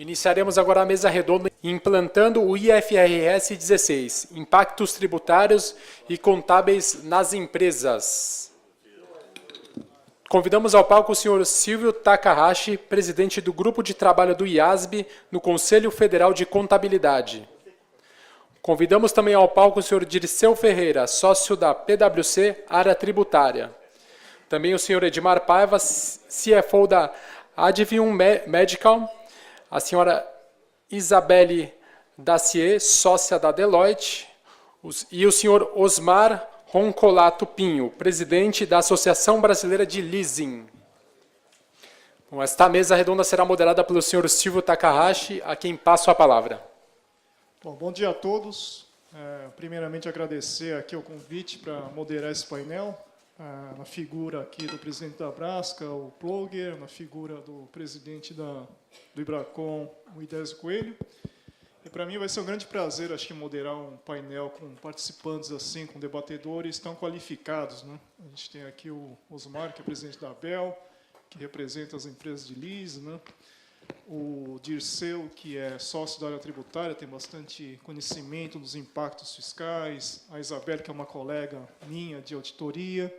Iniciaremos agora a mesa redonda implantando o IFRS 16, impactos tributários e contábeis nas empresas. Convidamos ao palco o senhor Silvio Takahashi, presidente do Grupo de Trabalho do IASB, no Conselho Federal de Contabilidade. Convidamos também ao palco o senhor Dirceu Ferreira, sócio da PwC, área tributária. Também o senhor Edmar Paiva, CFO da Advium Medical, a senhora Isabelle Dacier, sócia da Deloitte, e o senhor Osmar Roncolato Pinho, presidente da Associação Brasileira de Leasing. Bom, esta mesa redonda será moderada pelo senhor Silvio Takahashi, a quem passo a palavra. Bom dia a todos. Primeiramente, agradecer aqui o convite para moderar esse painel, na figura aqui do presidente da Brasca, o Ploger, na figura do presidente do Ibracon, o Idésio Coelho. E para mim vai ser um grande prazer, acho que, moderar um painel com participantes assim, com debatedores tão qualificados, né? A gente tem aqui o Osmar, que é presidente da ABEL, que representa as empresas de lease, né? O Dirceu, que é sócio da área tributária, tem bastante conhecimento dos impactos fiscais. A Isabelle, que é uma colega minha de auditoria.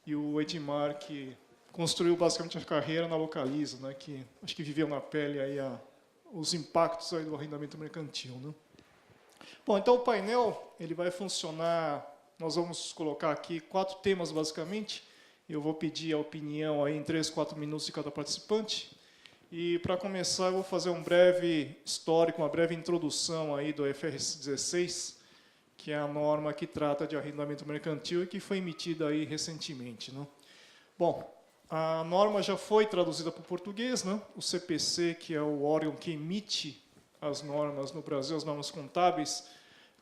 E o Edmar, que construiu basicamente a carreira na Localiza, né, que acho que viveu na pele aí os impactos aí do arrendamento mercantil, né? Bom, então o painel ele vai funcionar, nós vamos colocar aqui 4 temas basicamente. Eu vou pedir a opinião aí em 3, 4 minutos de cada participante. E, para começar, eu vou fazer um breve histórico, uma breve introdução aí do IFRS 16, que é a norma que trata de arrendamento mercantil e que foi emitida aí recentemente, né? Bom, a norma já foi traduzida para o português, né? O CPC, que é o órgão que emite as normas no Brasil, as normas contábeis,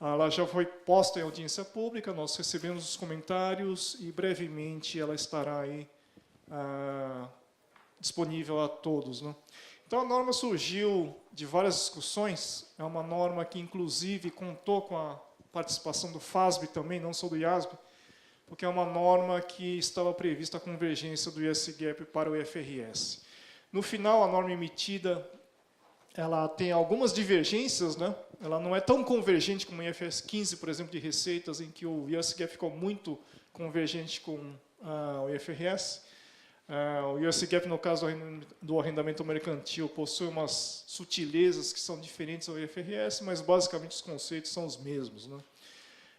ela já foi posta em audiência pública, nós recebemos os comentários e, brevemente, ela estará aí disponível a todos, né? Então, a norma surgiu de várias discussões. É uma norma que, inclusive, contou com a participação do FASB também, não só do IASB, porque é uma norma que estava prevista a convergência do US-GAAP para o IFRS. No final, a norma emitida ela tem algumas divergências, né? Ela não é tão convergente como o IFRS 15, por exemplo, de receitas, em que o US-GAAP ficou muito convergente com o IFRS. O US-GAAP, no caso do arrendamento mercantil, possui umas sutilezas que são diferentes ao IFRS, mas basicamente os conceitos são os mesmos, né?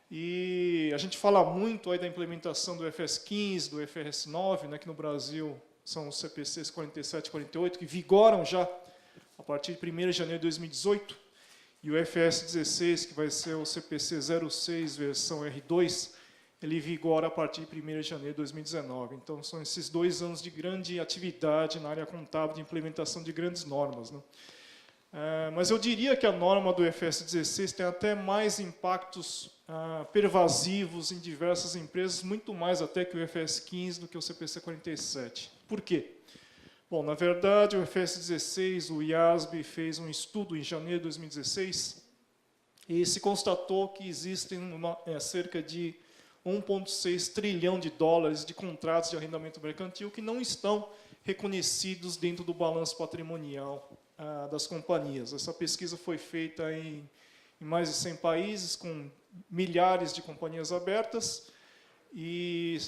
E a gente fala muito aí da implementação do IFRS 15, do IFRS 9, né, que no Brasil são os CPCs 47 e 48, que vigoram já a partir de 1º de janeiro de 2018, e o IFRS 16, que vai ser o CPC 06, versão R2, ele vigora a partir de 1º de janeiro de 2019. Então, são esses 2 anos de grande atividade na área contábil, de implementação de grandes normas, né? Mas eu diria que a norma do IFRS 16 tem até mais impactos pervasivos em diversas empresas, muito mais até que o IFRS 15 do que o CPC 47. Por quê? Bom, na verdade, o IFRS 16, o IASB fez um estudo em janeiro de 2016 e se constatou que existem cerca de 1,6 trilhão de dólares de contratos de arrendamento mercantil que não estão reconhecidos dentro do balanço patrimonial das companhias. Essa pesquisa foi feita em mais de 100 países, com milhares de companhias abertas, e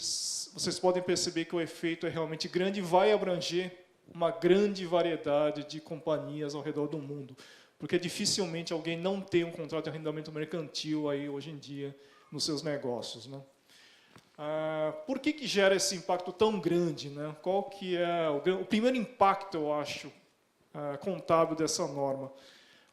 vocês podem perceber que o efeito é realmente grande e vai abranger uma grande variedade de companhias ao redor do mundo, porque dificilmente alguém não tem um contrato de arrendamento mercantil aí hoje em dia nos seus negócios, né? Por que gera esse impacto tão grande, né? Qual que é o primeiro impacto, eu acho, contábil dessa norma?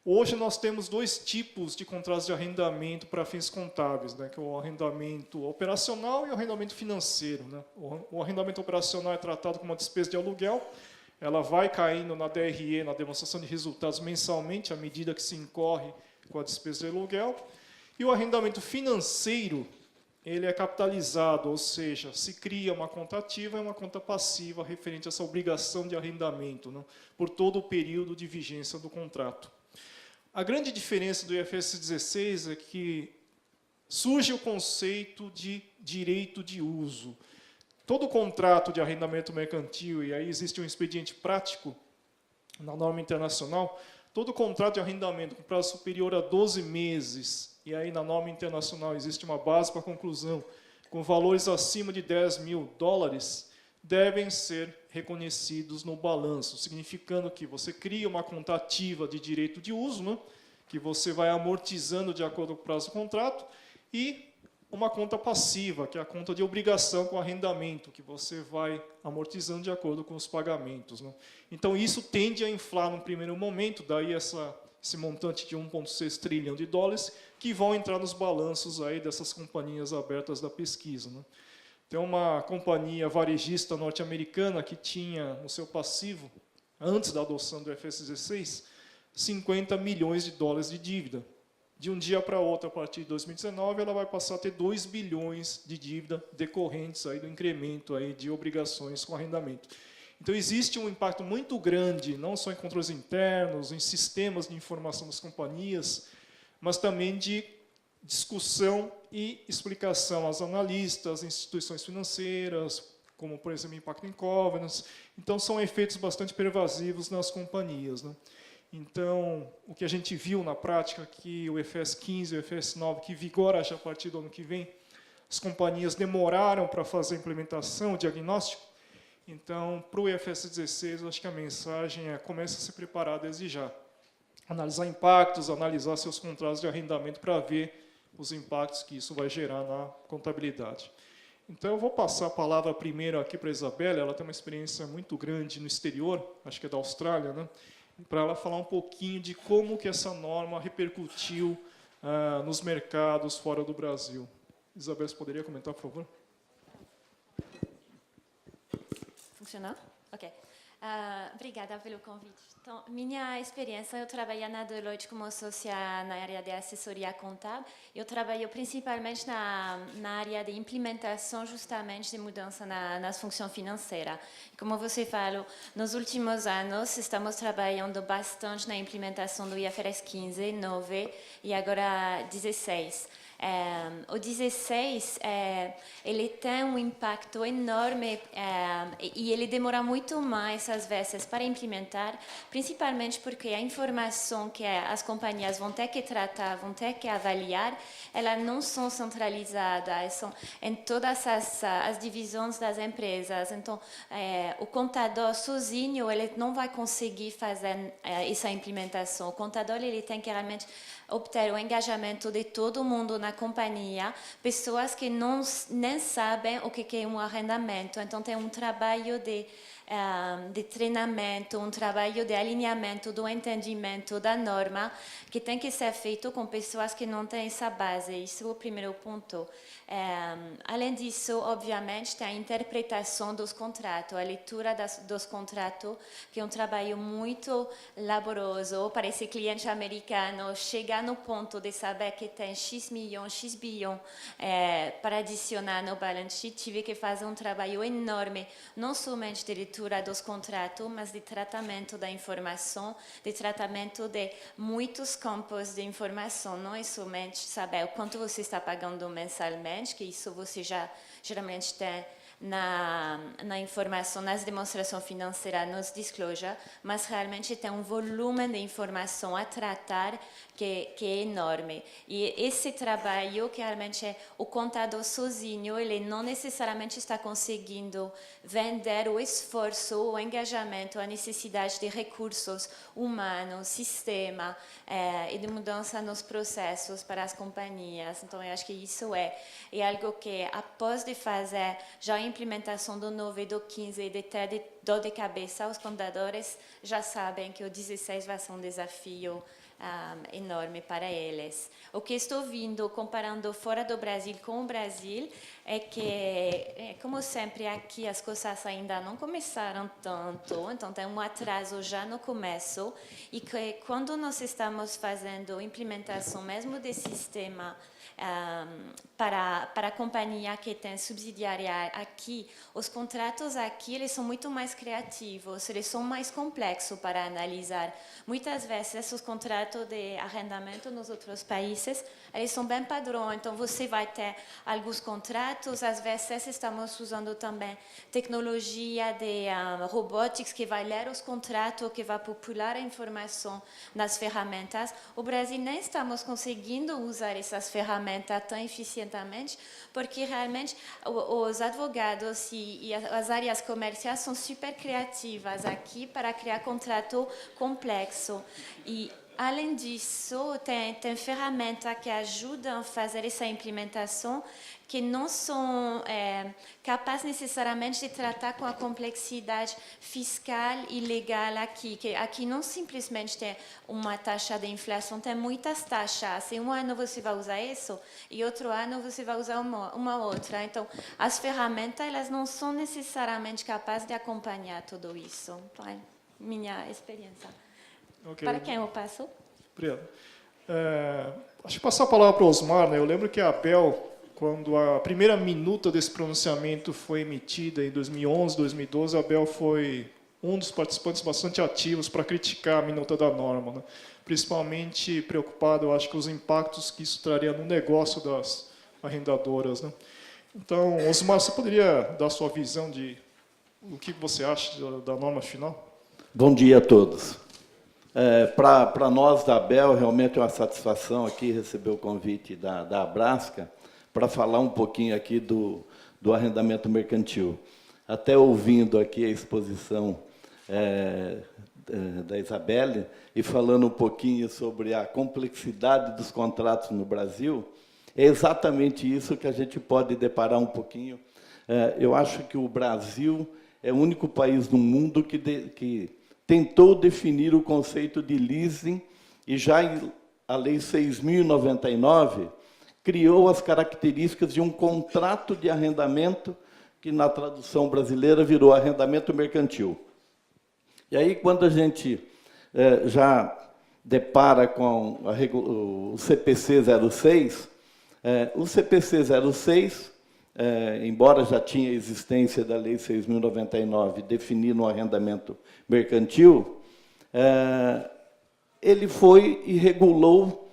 Hoje nós temos 2 tipos de contratos de arrendamento para fins contábeis, né? Que é o arrendamento operacional e o arrendamento financeiro, né? O arrendamento operacional é tratado como uma despesa de aluguel, ela vai caindo na DRE, na demonstração de resultados, mensalmente, à medida que se incorre com a despesa de aluguel. E o arrendamento financeiro, ele é capitalizado, ou seja, se cria uma conta ativa e uma conta passiva referente a essa obrigação de arrendamento, né, por todo o período de vigência do contrato. A grande diferença do IFRS 16 é que surge o conceito de direito de uso. Todo contrato de arrendamento mercantil, e aí existe um expediente prático na norma internacional, todo contrato de arrendamento com prazo superior a 12 meses, e aí na norma internacional existe uma base para conclusão, com valores acima de $10.000, devem ser reconhecidos no balanço, significando que você cria uma conta ativa de direito de uso, né, que você vai amortizando de acordo com o prazo do contrato, e uma conta passiva, que é a conta de obrigação com arrendamento, que você vai amortizando de acordo com os pagamentos, né. Então, isso tende a inflar no primeiro momento, daí esse montante de 1,6 trilhão de dólares, que vão entrar nos balanços aí dessas companhias abertas da pesquisa, né. Tem uma companhia varejista norte-americana que tinha no seu passivo, antes da adoção do IFRS 16, $50 milhões de dívida. De um dia para outro, a partir de 2019, ela vai passar a ter 2 bilhões de dívida decorrentes aí do incremento aí de obrigações com arrendamento. Então, existe um impacto muito grande, não só em controles internos, em sistemas de informação das companhias, mas também de discussão e explicação aos analistas, instituições financeiras, como, por exemplo, impacto em covenants. Então, são efeitos bastante pervasivos nas companhias, né. Então, o que a gente viu na prática, que o IFRS 15 e o IFRS 9, que vigora já a partir do ano que vem, as companhias demoraram para fazer a implementação, o diagnóstico. Então, para o IFRS 16, eu acho que a mensagem é: comece a se preparar desde já. Analisar impactos, analisar seus contratos de arrendamento para ver os impactos que isso vai gerar na contabilidade. Então, eu vou passar a palavra primeiro aqui para a Isabela. Ela tem uma experiência muito grande no exterior, acho que é da Austrália, né? Para ela falar um pouquinho de como que essa norma repercutiu nos mercados fora do Brasil. Isabela, você poderia comentar, por favor? Funcionou? Ok. Obrigada pelo convite. Então, minha experiência, eu trabalhei na Deloitte como sócia na área de assessoria contábil. Eu trabalho principalmente na área de implementação, justamente, de mudança nas funções financeiras. Como você falou, nos últimos anos, estamos trabalhando bastante na implementação do IFRS 15, 9 e agora 16. O 16 ele tem um impacto enorme e ele demora muito mais às vezes para implementar, principalmente porque a informação que as companhias vão ter que tratar, vão ter que avaliar, elas não são centralizadas, são em todas as divisões das empresas. Então, o contador sozinho ele não vai conseguir fazer essa implementação. O contador ele tem que realmente obter o engajamento de todo mundo na companhia, pessoas que nem sabem o que é um arrendamento. Então, tem um trabalho de treinamento, um trabalho de alinhamento do entendimento da norma que tem que ser feito com pessoas que não têm essa base. Isso é o primeiro ponto. Além disso, obviamente, tem a interpretação dos contratos, a leitura dos contratos, que é um trabalho muito laboroso para esse cliente americano chegar no ponto de saber que tem X milhões, X bilhão para adicionar no balance sheet. Tive que fazer um trabalho enorme, não somente de leitura dos contratos, mas de tratamento da informação, de tratamento de muitos campos de informação. Não é somente saber o quanto você está pagando mensalmente, que isso você já geralmente tem na informação, nas demonstrações financeiras, nos disclosure, mas realmente tem um volume de informação a tratar que é enorme. E esse trabalho, que realmente o contador sozinho, ele não necessariamente está conseguindo vender o esforço, o engajamento, a necessidade de recursos humanos, sistema e de mudança nos processos para as companhias. Então, eu acho que isso é algo que, após de fazer já a implementação do 9 e do 15 e de ter dor de cabeça, os contadores já sabem que o 16 vai ser um desafio enorme para eles. O que estou vendo, comparando fora do Brasil com o Brasil, é que, como sempre, aqui as coisas ainda não começaram tanto, então tem um atraso já no começo, e que quando nós estamos fazendo implementação mesmo de sistema para a companhia que tem subsidiária aqui, os contratos aqui eles são muito mais criativos, eles são mais complexos para analisar. Muitas vezes os contratos de arrendamento nos outros países eles são bem padrão, então você vai ter alguns contratos, às vezes estamos usando também tecnologia de robotics que vai ler os contratos, que vai popular a informação nas ferramentas. O Brasil nem estamos conseguindo usar essas ferramentas tão eficientemente, porque realmente os advogados e as áreas comerciais são super criativas aqui para criar contrato complexo. E além disso, tem ferramentas que ajudam a fazer essa implementação que não são capazes necessariamente de tratar com a complexidade fiscal e legal aqui, que aqui não simplesmente tem uma taxa de inflação, tem muitas taxas. Em um ano você vai usar isso e outro ano você vai usar uma outra. Então, as ferramentas elas não são necessariamente capazes de acompanhar tudo isso. Então, é minha experiência. Ok. Para quem eu passo? Obrigado. Acho que passar a palavra para o Osmar, né? Eu lembro que a Abel, quando a primeira minuta desse pronunciamento foi emitida em 2011, 2012, a Abel foi um dos participantes bastante ativos para criticar a minuta da norma, né? Principalmente preocupado, eu acho, com os impactos que isso traria no negócio das arrendadoras, né? Então, Osmar, você poderia dar sua visão de o que você acha da norma final? Bom dia a todos. Para nós da ABEL, realmente é uma satisfação aqui receber o convite da Abrasca para falar um pouquinho aqui do arrendamento mercantil. Até ouvindo aqui a exposição da Isabelle e falando um pouquinho sobre a complexidade dos contratos no Brasil, é exatamente isso que a gente pode deparar um pouquinho. Eu acho que o Brasil é o único país no mundo que tentou definir o conceito de leasing e já a Lei 6.099 criou as características de um contrato de arrendamento que, na tradução brasileira, virou arrendamento mercantil. E aí, quando a gente já depara com o CPC 06, o CPC 06, embora já tinha existência da Lei 6.099 definindo o arrendamento mercantil, ele foi e regulou,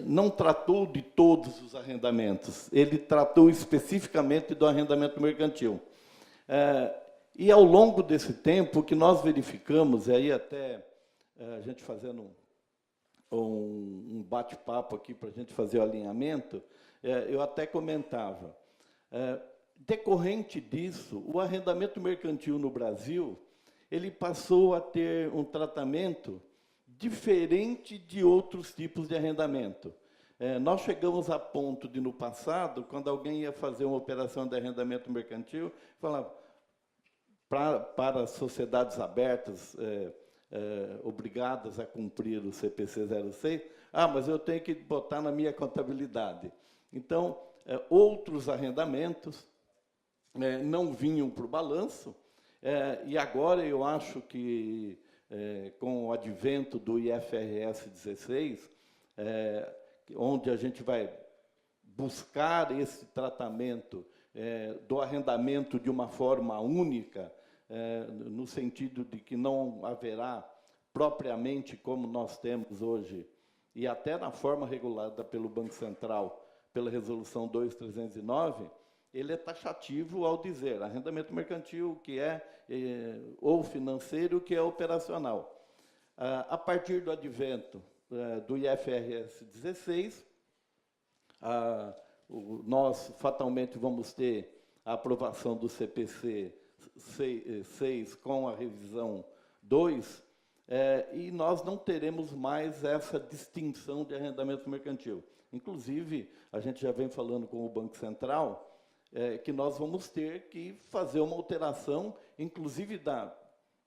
não tratou de todos os arrendamentos, ele tratou especificamente do arrendamento mercantil. E, ao longo desse tempo, o que nós verificamos, e aí até a gente fazendo um bate-papo aqui para a gente fazer o alinhamento, eu até comentava, decorrente disso, o arrendamento mercantil no Brasil, ele passou a ter um tratamento diferente de outros tipos de arrendamento. Nós chegamos a ponto de, no passado, quando alguém ia fazer uma operação de arrendamento mercantil, falava, para as sociedades abertas, obrigadas a cumprir o CPC 06, mas eu tenho que botar na minha contabilidade. Então, outros arrendamentos não vinham para o balanço, e agora eu acho que, com o advento do IFRS 16, onde a gente vai buscar esse tratamento do arrendamento de uma forma única, no sentido de que não haverá propriamente como nós temos hoje, e até na forma regulada pelo Banco Central, pela Resolução 2309, ele é taxativo ao dizer arrendamento mercantil, que ou financeiro, que é operacional. A partir do advento do IFRS 16, nós fatalmente vamos ter a aprovação do CPC 6 com a revisão 2, e nós não teremos mais essa distinção de arrendamento mercantil. Inclusive, a gente já vem falando com o Banco Central que nós vamos ter que fazer uma alteração, inclusive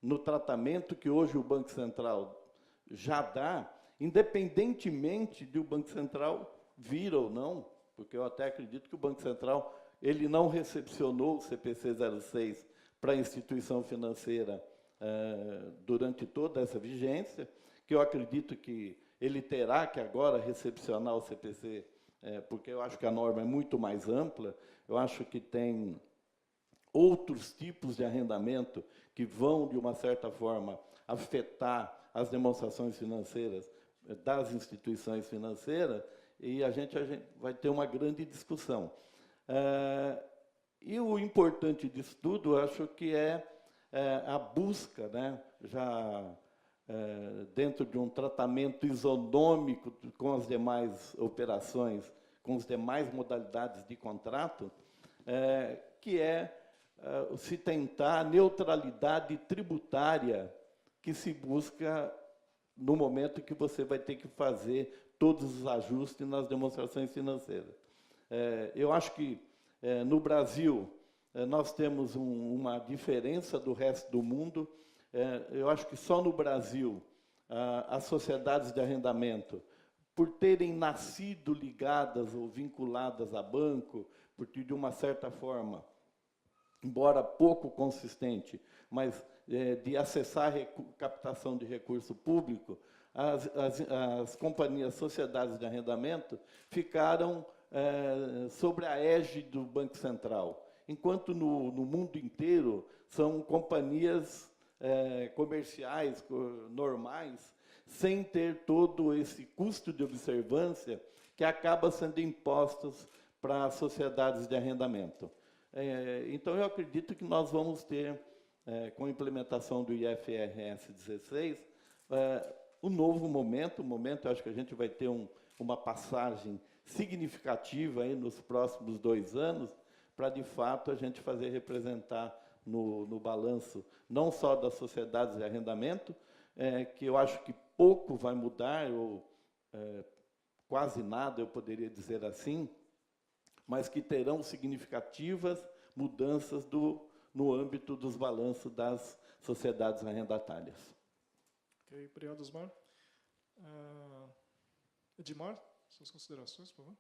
no tratamento que hoje o Banco Central já dá, independentemente de o Banco Central vir ou não, porque eu até acredito que o Banco Central ele não recepcionou o CPC 06 para a instituição financeira durante toda essa vigência, que eu acredito que ele terá que agora recepcionar o CPC porque eu acho que a norma é muito mais ampla, eu acho que tem outros tipos de arrendamento que vão, de uma certa forma, afetar as demonstrações financeiras das instituições financeiras, e a gente vai ter uma grande discussão. E o importante disso tudo, eu acho que é a busca, né, já dentro de um tratamento isonômico com as demais operações, com as demais modalidades de contrato, que é se tentar a neutralidade tributária que se busca no momento que você vai ter que fazer todos os ajustes nas demonstrações financeiras. Eu acho que, no Brasil, nós temos uma diferença do resto do mundo. Eu acho que só no Brasil, as sociedades de arrendamento, por terem nascido ligadas ou vinculadas a banco, porque, de uma certa forma, embora pouco consistente, mas de acessar captação de recurso público, as companhias, sociedades de arrendamento, ficaram sobre a égide do Banco Central, enquanto no mundo inteiro são companhias comerciais normais, sem ter todo esse custo de observância que acaba sendo impostos para as sociedades de arrendamento. Então, eu acredito que nós vamos ter, com a implementação do IFRS 16, um novo momento, eu acho que a gente vai ter uma passagem significativa aí nos próximos 2 anos, para, de fato, a gente fazer representar no balanço, não só das sociedades de arrendamento, que eu acho que pouco vai mudar, ou quase nada, eu poderia dizer assim, mas que terão significativas mudanças no âmbito dos balanços das sociedades arrendatárias. Ok, obrigado, Osmar. Edmar, suas considerações, por favor.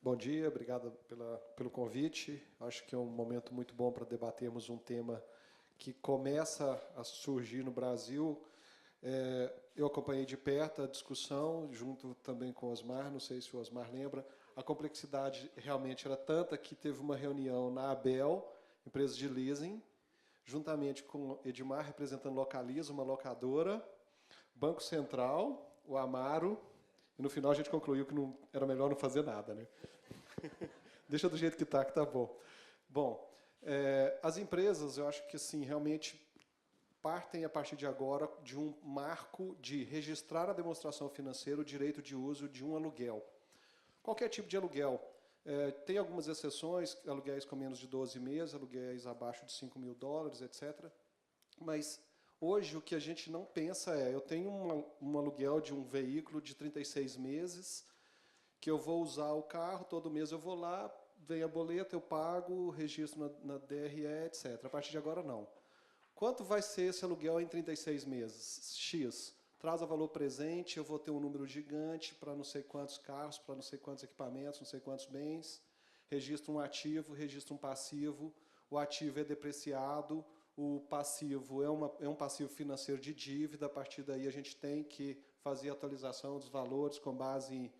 Bom dia, obrigado pelo convite. Acho que é um momento muito bom para debatermos um tema que começa a surgir no Brasil. Eu acompanhei de perto a discussão, junto também com o Osmar, não sei se o Osmar lembra. A complexidade realmente era tanta que teve uma reunião na Abel, empresa de leasing, juntamente com Edmar, representando Localiza, uma locadora, Banco Central, o Amaro, e no final a gente concluiu que não era melhor não fazer nada, né? Deixa do jeito que tá bom. Bom, as empresas, eu acho que assim, realmente partem a partir de agora de um marco de registrar a demonstração financeira o direito de uso de um aluguel. Qualquer tipo de aluguel. Tem algumas exceções, aluguéis com menos de 12 meses, aluguéis abaixo de $5.000, etc. Mas hoje o que a gente não pensa eu tenho um aluguel de um veículo de 36 meses, que eu vou usar o carro, todo mês eu vou lá, vem a boleta, eu pago, registro na DRE, etc. A partir de agora, não. Quanto vai ser esse aluguel em 36 meses? X. Traz a valor presente, eu vou ter um número gigante para não sei quantos carros, para não sei quantos equipamentos, não sei quantos bens. Registro um ativo, registro um passivo. O ativo é depreciado, o passivo é um passivo financeiro de dívida. A partir daí, a gente tem que fazer a atualização dos valores com base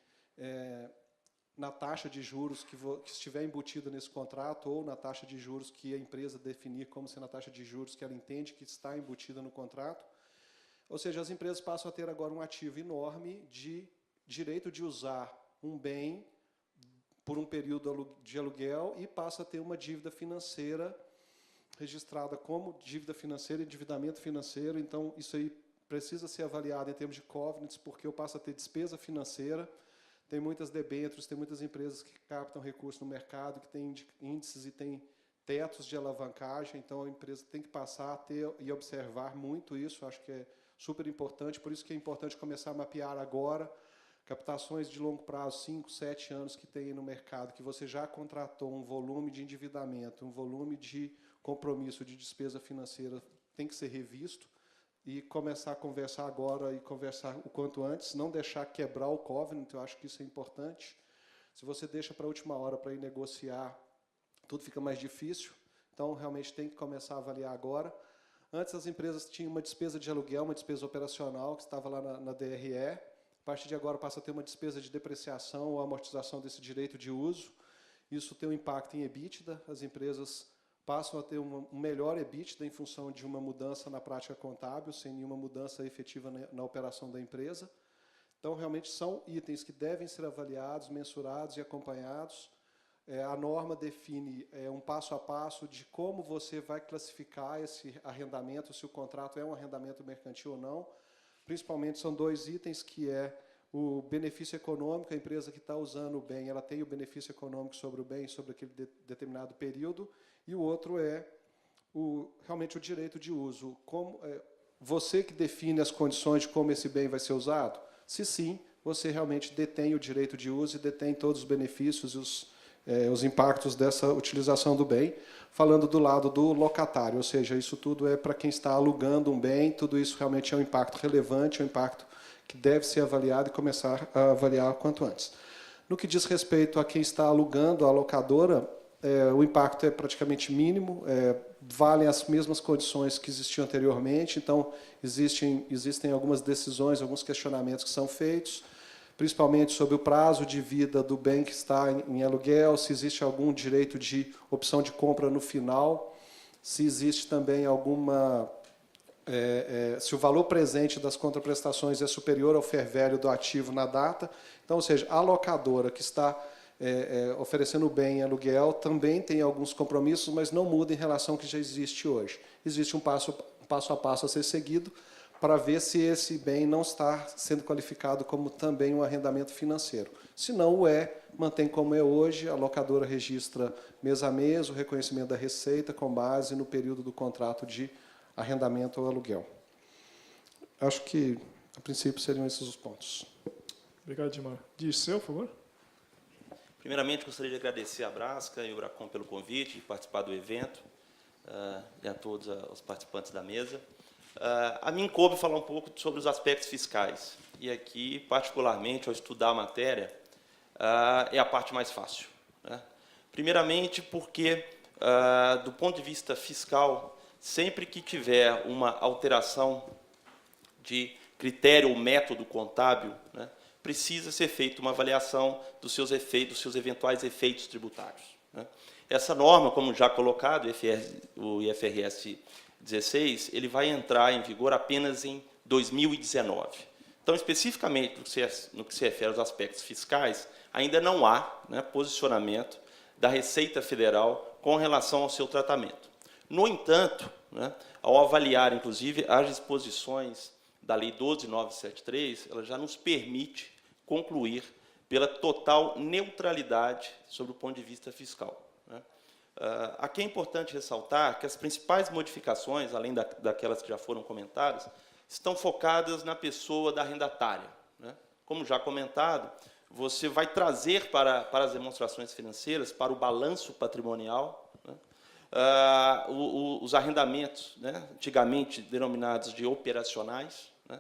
na taxa de juros que estiver embutida nesse contrato ou na taxa de juros que a empresa definir como sendo a taxa de juros que ela entende que está embutida no contrato. Ou seja, as empresas passam a ter agora um ativo enorme de direito de usar um bem por um período de aluguel e passa a ter uma dívida financeira registrada como dívida financeira, endividamento financeiro. Então, isso aí precisa ser avaliado em termos de covenants, porque eu passo a ter despesa financeira. Tem muitas debêntures, tem muitas empresas que captam recursos no mercado, que têm índices e têm tetos de alavancagem, então a empresa tem que passar a ter e observar muito isso, acho que é super importante, por isso que é importante começar a mapear agora captações de longo prazo, 5, 7 anos que tem no mercado, que você já contratou um volume de endividamento, um volume de compromisso de despesa financeira, tem que ser revisto, e começar a conversar agora e conversar o quanto antes, não deixar quebrar o covenant, eu acho que isso é importante. Se você deixa para a última hora para ir negociar, tudo fica mais difícil, então realmente tem que começar a avaliar agora. Antes as empresas tinham uma despesa de aluguel, uma despesa operacional, que estava lá na DRE, A partir de agora passa a ter uma despesa de depreciação ou amortização desse direito de uso. Isso tem um impacto em EBITDA, as empresas passam a ter um melhor EBITDA em função de uma mudança na prática contábil, sem nenhuma mudança efetiva na operação da empresa. Então, realmente, são itens que devem ser avaliados, mensurados e acompanhados. A norma define um passo a passo de como você vai classificar esse arrendamento, se o contrato é um arrendamento mercantil ou não. Principalmente, são 2 itens, que é o benefício econômico. A empresa que está usando o bem, ela tem o benefício econômico sobre o bem, sobre aquele determinado período. E o outro é realmente o direito de uso. Você que define as condições de como esse bem vai ser usado? Se sim, você realmente detém o direito de uso e detém todos os benefícios e os impactos dessa utilização do bem. Falando do lado do locatário, ou seja, isso tudo é para quem está alugando um bem, tudo isso realmente é um impacto relevante, é um impacto que deve ser avaliado e começar a avaliar quanto antes. No que diz respeito a quem está alugando, a locadora, o impacto é praticamente mínimo, valem as mesmas condições que existiam anteriormente, então existem algumas decisões, alguns questionamentos que são feitos, principalmente sobre o prazo de vida do bem que está em aluguel, se existe algum direito de opção de compra no final, se existe também se o valor presente das contraprestações é superior ao fair value do ativo na data. Então, ou seja, a locadora que está oferecendo o bem em aluguel também tem alguns compromissos, mas não muda em relação ao que já existe hoje. Existe um passo a passo a ser seguido para ver se esse bem não está sendo qualificado como também um arrendamento financeiro. Se não mantém como é hoje, a locadora registra mês a mês o reconhecimento da receita com base no período do contrato de arrendamento ou aluguel. Acho que, a princípio, seriam esses os pontos. Obrigado, Edmar. Dirceu, por favor. Primeiramente, gostaria de agradecer a Brasca e o Bracom pelo convite de participar do evento, e a todos os participantes da mesa. A mim coube falar um pouco sobre os aspectos fiscais. E aqui, particularmente, ao estudar a matéria, é a parte mais fácil, né? Primeiramente, porque, do ponto de vista fiscal, sempre que tiver uma alteração de critério ou método contábil, né, precisa ser feita uma avaliação dos seus efeitos, dos seus eventuais efeitos tributários, né? Essa norma, como já colocado, o IFRS 16, ele vai entrar em vigor apenas em 2019. Então, especificamente no que se refere aos aspectos fiscais, ainda não há, né, posicionamento da Receita Federal com relação ao seu tratamento. No entanto, né, ao avaliar, inclusive, as disposições da Lei 12.973, ela já nos permite concluir pela total neutralidade sobre o ponto de vista fiscal, né? Aqui é importante ressaltar que as principais modificações, além daquelas que já foram comentadas, estão focadas na pessoa da arrendatária, né? Como já comentado, você vai trazer para as demonstrações financeiras, para o balanço patrimonial, né, os arrendamentos, né, antigamente denominados de operacionais, né,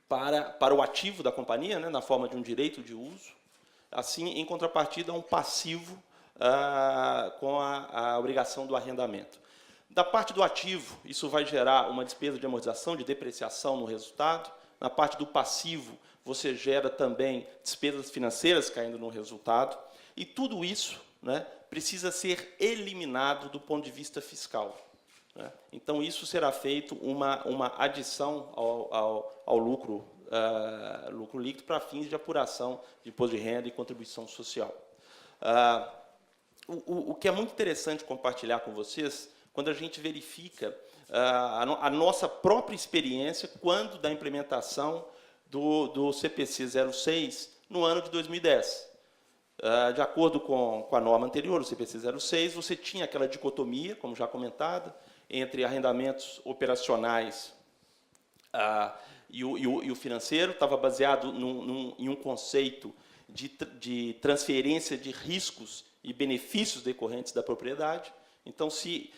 para o ativo da companhia, né, na forma de um direito de uso, assim, em contrapartida, um passivo com a obrigação do arrendamento. Da parte do ativo, isso vai gerar uma despesa de amortização, de depreciação no resultado. Na parte do passivo, você gera também despesas financeiras caindo no resultado. E tudo isso, né, precisa ser eliminado do ponto de vista fiscal, né? Então, isso será feito uma adição ao lucro líquido para fins de apuração de imposto de renda e contribuição social. O que é muito interessante compartilhar com vocês, quando a gente verifica a nossa própria experiência quando da implementação do CPC 06 no ano de 2010. De acordo com a norma anterior, o CPC 06, você tinha aquela dicotomia, como já comentado, entre arrendamentos operacionais e o financeiro, estava baseado em um conceito de transferência de riscos e benefícios decorrentes da propriedade. Então, se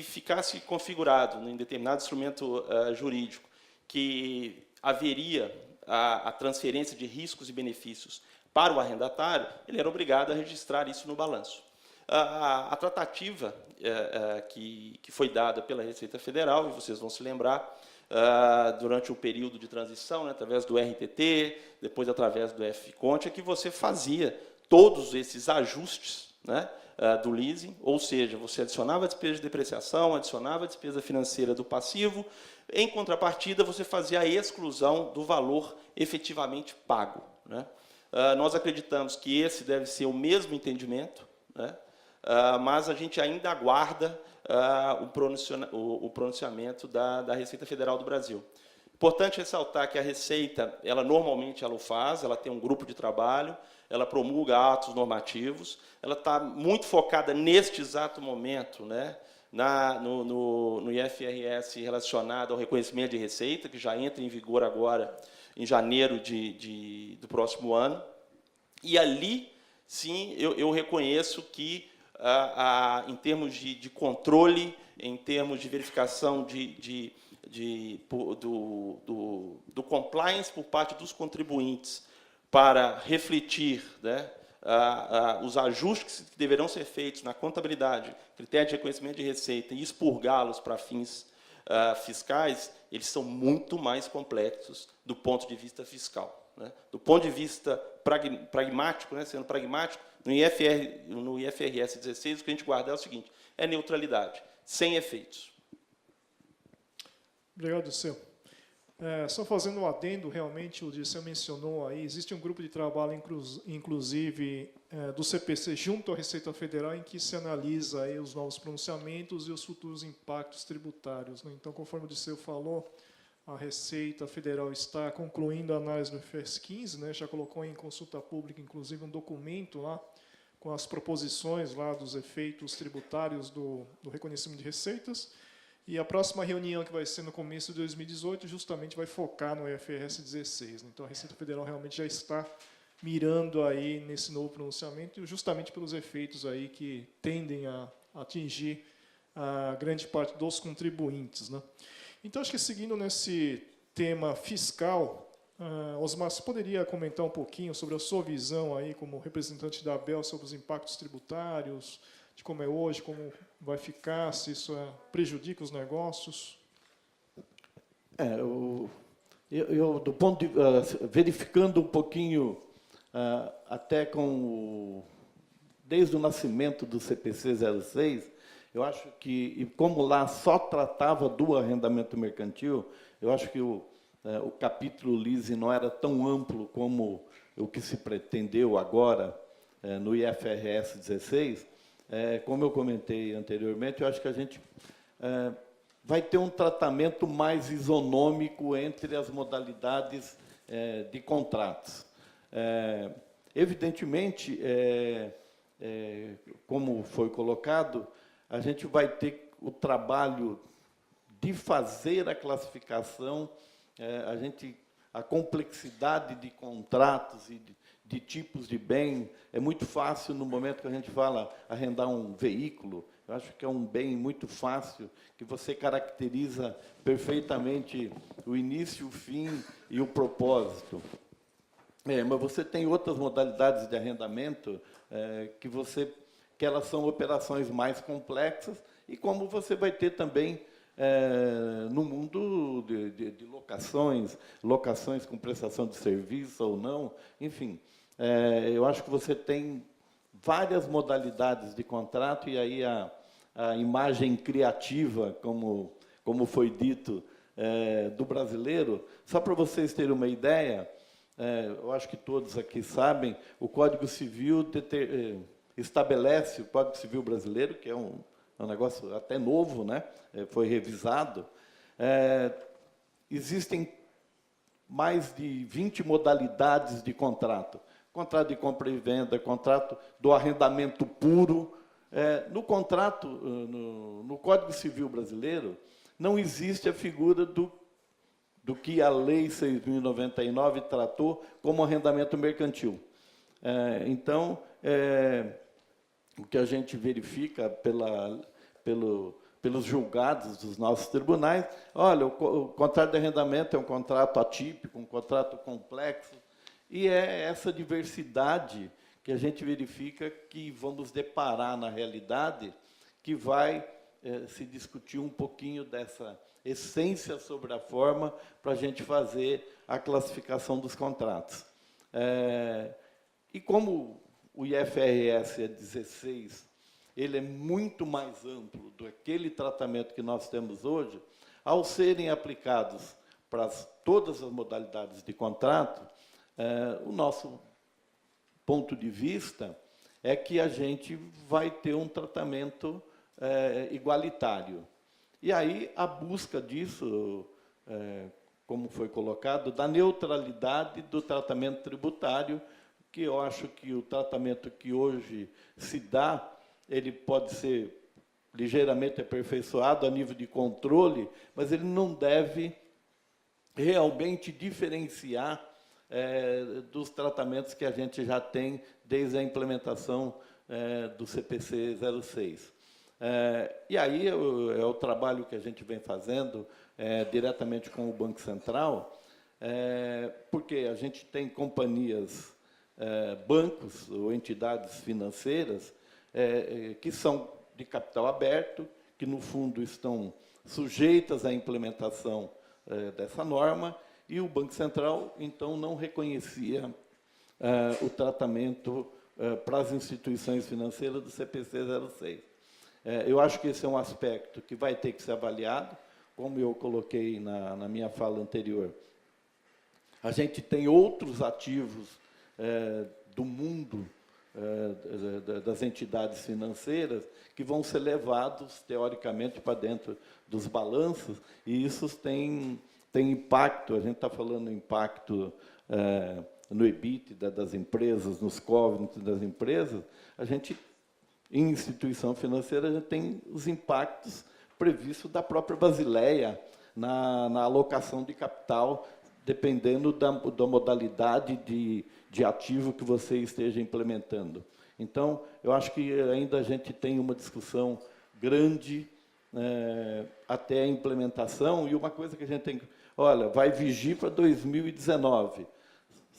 ficasse configurado em determinado instrumento jurídico que haveria a transferência de riscos e benefícios para o arrendatário, ele era obrigado a registrar isso no balanço. A tratativa que foi dada pela Receita Federal, e vocês vão se lembrar, durante o período de transição, né, através do RTT, depois através do FCONT, é que você fazia todos esses ajustes, né, do leasing, ou seja, você adicionava a despesa de depreciação, adicionava a despesa financeira do passivo, em contrapartida, você fazia a exclusão do valor efetivamente pago, né? Nós acreditamos que esse deve ser o mesmo entendimento, né, mas a gente ainda aguarda o pronunciamento da Receita Federal do Brasil. Importante ressaltar que a Receita, normalmente ela o faz, ela tem um grupo de trabalho, ela promulga atos normativos, ela está muito focada neste exato momento, né, no IFRS relacionado ao reconhecimento de receita, que já entra em vigor agora em janeiro do próximo ano. E ali, sim, eu reconheço que, em termos de controle, em termos de verificação do compliance por parte dos contribuintes para refletir, né, os ajustes que deverão ser feitos na contabilidade, critério de reconhecimento de receita e expurgá-los para fins fiscais, eles são muito mais complexos do ponto de vista fiscal, né? Do ponto de vista pragmático, né, sendo pragmático, no IFRS 16, o que a gente guarda é o seguinte, é neutralidade, sem efeitos. Obrigado, Dirceu. Só fazendo um adendo, realmente, o Dirceu mencionou aí, existe um grupo de trabalho, inclusive, do CPC junto à Receita Federal, em que se analisa aí os novos pronunciamentos e os futuros impactos tributários, né? Então, conforme o Dirceu falou, a Receita Federal está concluindo a análise do IFRS 15, né? Já colocou em consulta pública, inclusive, um documento lá com as proposições lá dos efeitos tributários do reconhecimento de receitas. E a próxima reunião, que vai ser no começo de 2018, justamente vai focar no IFRS 16. Né? Então, a Receita Federal realmente já está mirando aí nesse novo pronunciamento, justamente pelos efeitos aí que tendem a atingir a grande parte dos contribuintes, né? Então, acho que seguindo nesse tema fiscal, Osmar, você poderia comentar um pouquinho sobre a sua visão aí como representante da ABEL sobre os impactos tributários, de como é hoje, como vai ficar, se isso prejudica os negócios? Eu do ponto de verificando um pouquinho, até desde o nascimento do CPC 06, eu acho que, e como lá só tratava do arrendamento mercantil, eu acho que o capítulo leasing não era tão amplo como o que se pretendeu agora no IFRS 16. Como eu comentei anteriormente, eu acho que a gente vai ter um tratamento mais isonômico entre as modalidades de contratos. Evidentemente, como foi colocado, a gente vai ter o trabalho de fazer a classificação, a complexidade de contratos e de tipos de bem. É muito fácil, no momento que a gente fala arrendar um veículo, eu acho que é um bem muito fácil, que você caracteriza perfeitamente o início, o fim e o propósito. Mas você tem outras modalidades de arrendamento que elas são operações mais complexas, e como você vai ter também no mundo de locações com prestação de serviço ou não, enfim, eu acho que você tem várias modalidades de contrato, e aí a imagem criativa, como foi dito, do brasileiro. Só para vocês terem uma ideia, eu acho que todos aqui sabem, o Código Civil estabelece, o Código Civil brasileiro, que é um negócio até novo, né? Foi revisado. Existem mais de 20 modalidades de contrato. Contrato de compra e venda, contrato do arrendamento puro. No contrato, no Código Civil brasileiro, não existe a figura do que a Lei 6.099 tratou como arrendamento mercantil. Então, o que a gente verifica pelos julgados dos nossos tribunais, olha, o contrato de arrendamento é um contrato atípico, um contrato complexo, e é essa diversidade que a gente verifica que vamos deparar na realidade, que vai se discutir um pouquinho essência sobre a forma para a gente fazer a classificação dos contratos. E como o IFRS é 16, ele é muito mais amplo do que aquele tratamento que nós temos hoje, ao serem aplicados para todas as modalidades de contrato, o nosso ponto de vista é que a gente vai ter um tratamento igualitário. E aí a busca disso, como foi colocado, da neutralidade do tratamento tributário, que eu acho que o tratamento que hoje se dá, ele pode ser ligeiramente aperfeiçoado a nível de controle, mas ele não deve realmente diferenciar dos tratamentos que a gente já tem desde a implementação do CPC 06. E aí é o trabalho que a gente vem fazendo diretamente com o Banco Central, porque a gente tem companhias, bancos ou entidades financeiras que são de capital aberto, que, no fundo, estão sujeitas à implementação dessa norma, e o Banco Central, então, não reconhecia o tratamento para as instituições financeiras do CPC 06. Eu acho que esse é um aspecto que vai ter que ser avaliado, como eu coloquei na minha fala anterior. A gente tem outros ativos do mundo das entidades financeiras que vão ser levados, teoricamente, para dentro dos balanços, e isso tem impacto. A gente está falando impacto no EBITDA das empresas, nos covenants das empresas. A gente, em instituição financeira, a gente tem os impactos previstos da própria Basileia na alocação de capital, dependendo da modalidade de ativo que você esteja implementando. Então, eu acho que ainda a gente tem uma discussão grande até a implementação, e uma coisa que a gente tem que... Olha, vai vigir para 2019.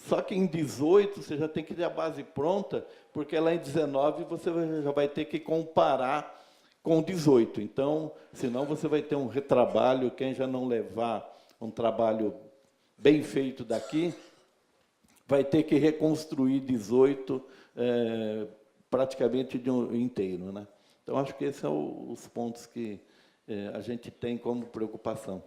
Só que em 2018 você já tem que ter a base pronta, porque lá em 2019 você já vai ter que comparar com 2018. Então, senão você vai ter um retrabalho. Quem já não levar um trabalho bem feito daqui, vai ter que reconstruir 2018 praticamente inteiro, né? Então, acho que esses são os pontos que a gente tem como preocupação.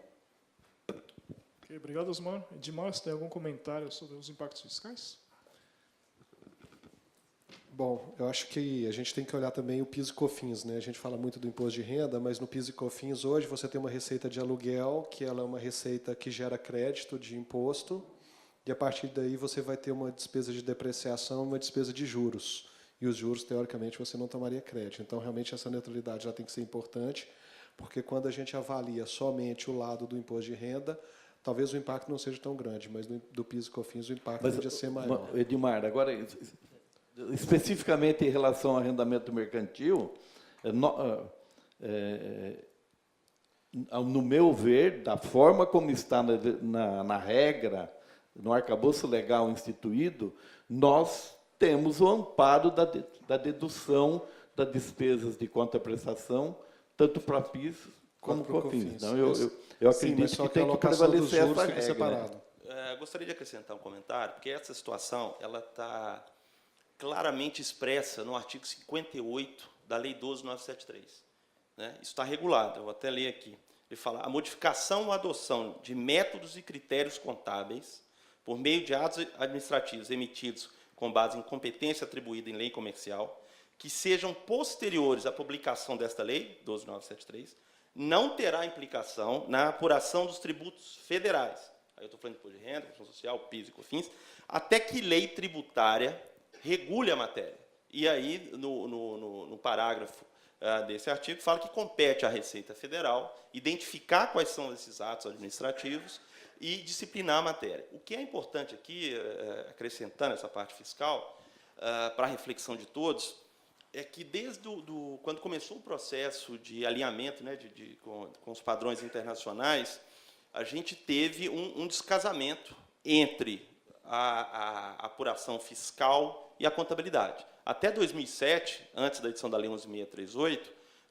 Okay, obrigado, Osmar. Edmar, você tem algum comentário sobre os impactos fiscais? Bom, eu acho que a gente tem que olhar também o PIS e COFINS, né? A gente fala muito do imposto de renda, mas no PIS e COFINS hoje você tem uma receita de aluguel, que ela é uma receita que gera crédito de imposto, e a partir daí você vai ter uma despesa de depreciação e uma despesa de juros. E os juros, teoricamente, você não tomaria crédito. Então, realmente, essa neutralidade já tem que ser importante, porque quando a gente avalia somente o lado do imposto de renda, talvez o impacto não seja tão grande, mas do PIS e COFINS o impacto tende a ser maior. Edmar, agora, especificamente em relação ao arrendamento mercantil, no meu ver, da forma como está na regra, no arcabouço legal instituído, nós temos o amparo da dedução das despesas de contraprestação, tanto para PIS como COFINS. Então, eu acredito que tem que prevalecer essa regra. Separado. Gostaria de acrescentar um comentário, porque essa situação ela está claramente expressa no artigo 58 da Lei 12.973. Né? Isso está regulado, eu vou até ler aqui. Ele fala: a modificação ou adoção de métodos e critérios contábeis por meio de atos administrativos emitidos com base em competência atribuída em lei comercial, que sejam posteriores à publicação desta Lei 12.973, não terá implicação na apuração dos tributos federais. Aí eu estou falando de imposto de renda, contribuição social, PIS e COFINS, até que lei tributária regule a matéria. E aí, no parágrafo desse artigo, fala que compete à Receita Federal identificar quais são esses atos administrativos e disciplinar a matéria. O que é importante aqui, acrescentando essa parte fiscal, para a reflexão de todos, é que desde quando começou o processo de alinhamento, né, com os padrões internacionais, a gente teve um descasamento entre a apuração fiscal e a contabilidade. Até 2007, antes da edição da Lei 11.638,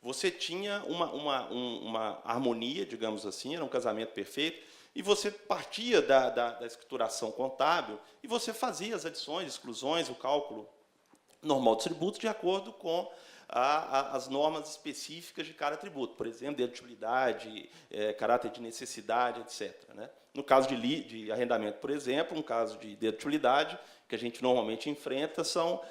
você tinha uma harmonia, digamos assim, era um casamento perfeito, e você partia da escrituração contábil e você fazia as adições, exclusões, o cálculo normal dos tributos de acordo com as normas específicas de cada tributo, por exemplo, dedutibilidade, caráter de necessidade, etc. Né? No caso de arrendamento, por exemplo, um caso de dedutibilidade, que a gente normalmente enfrenta, são,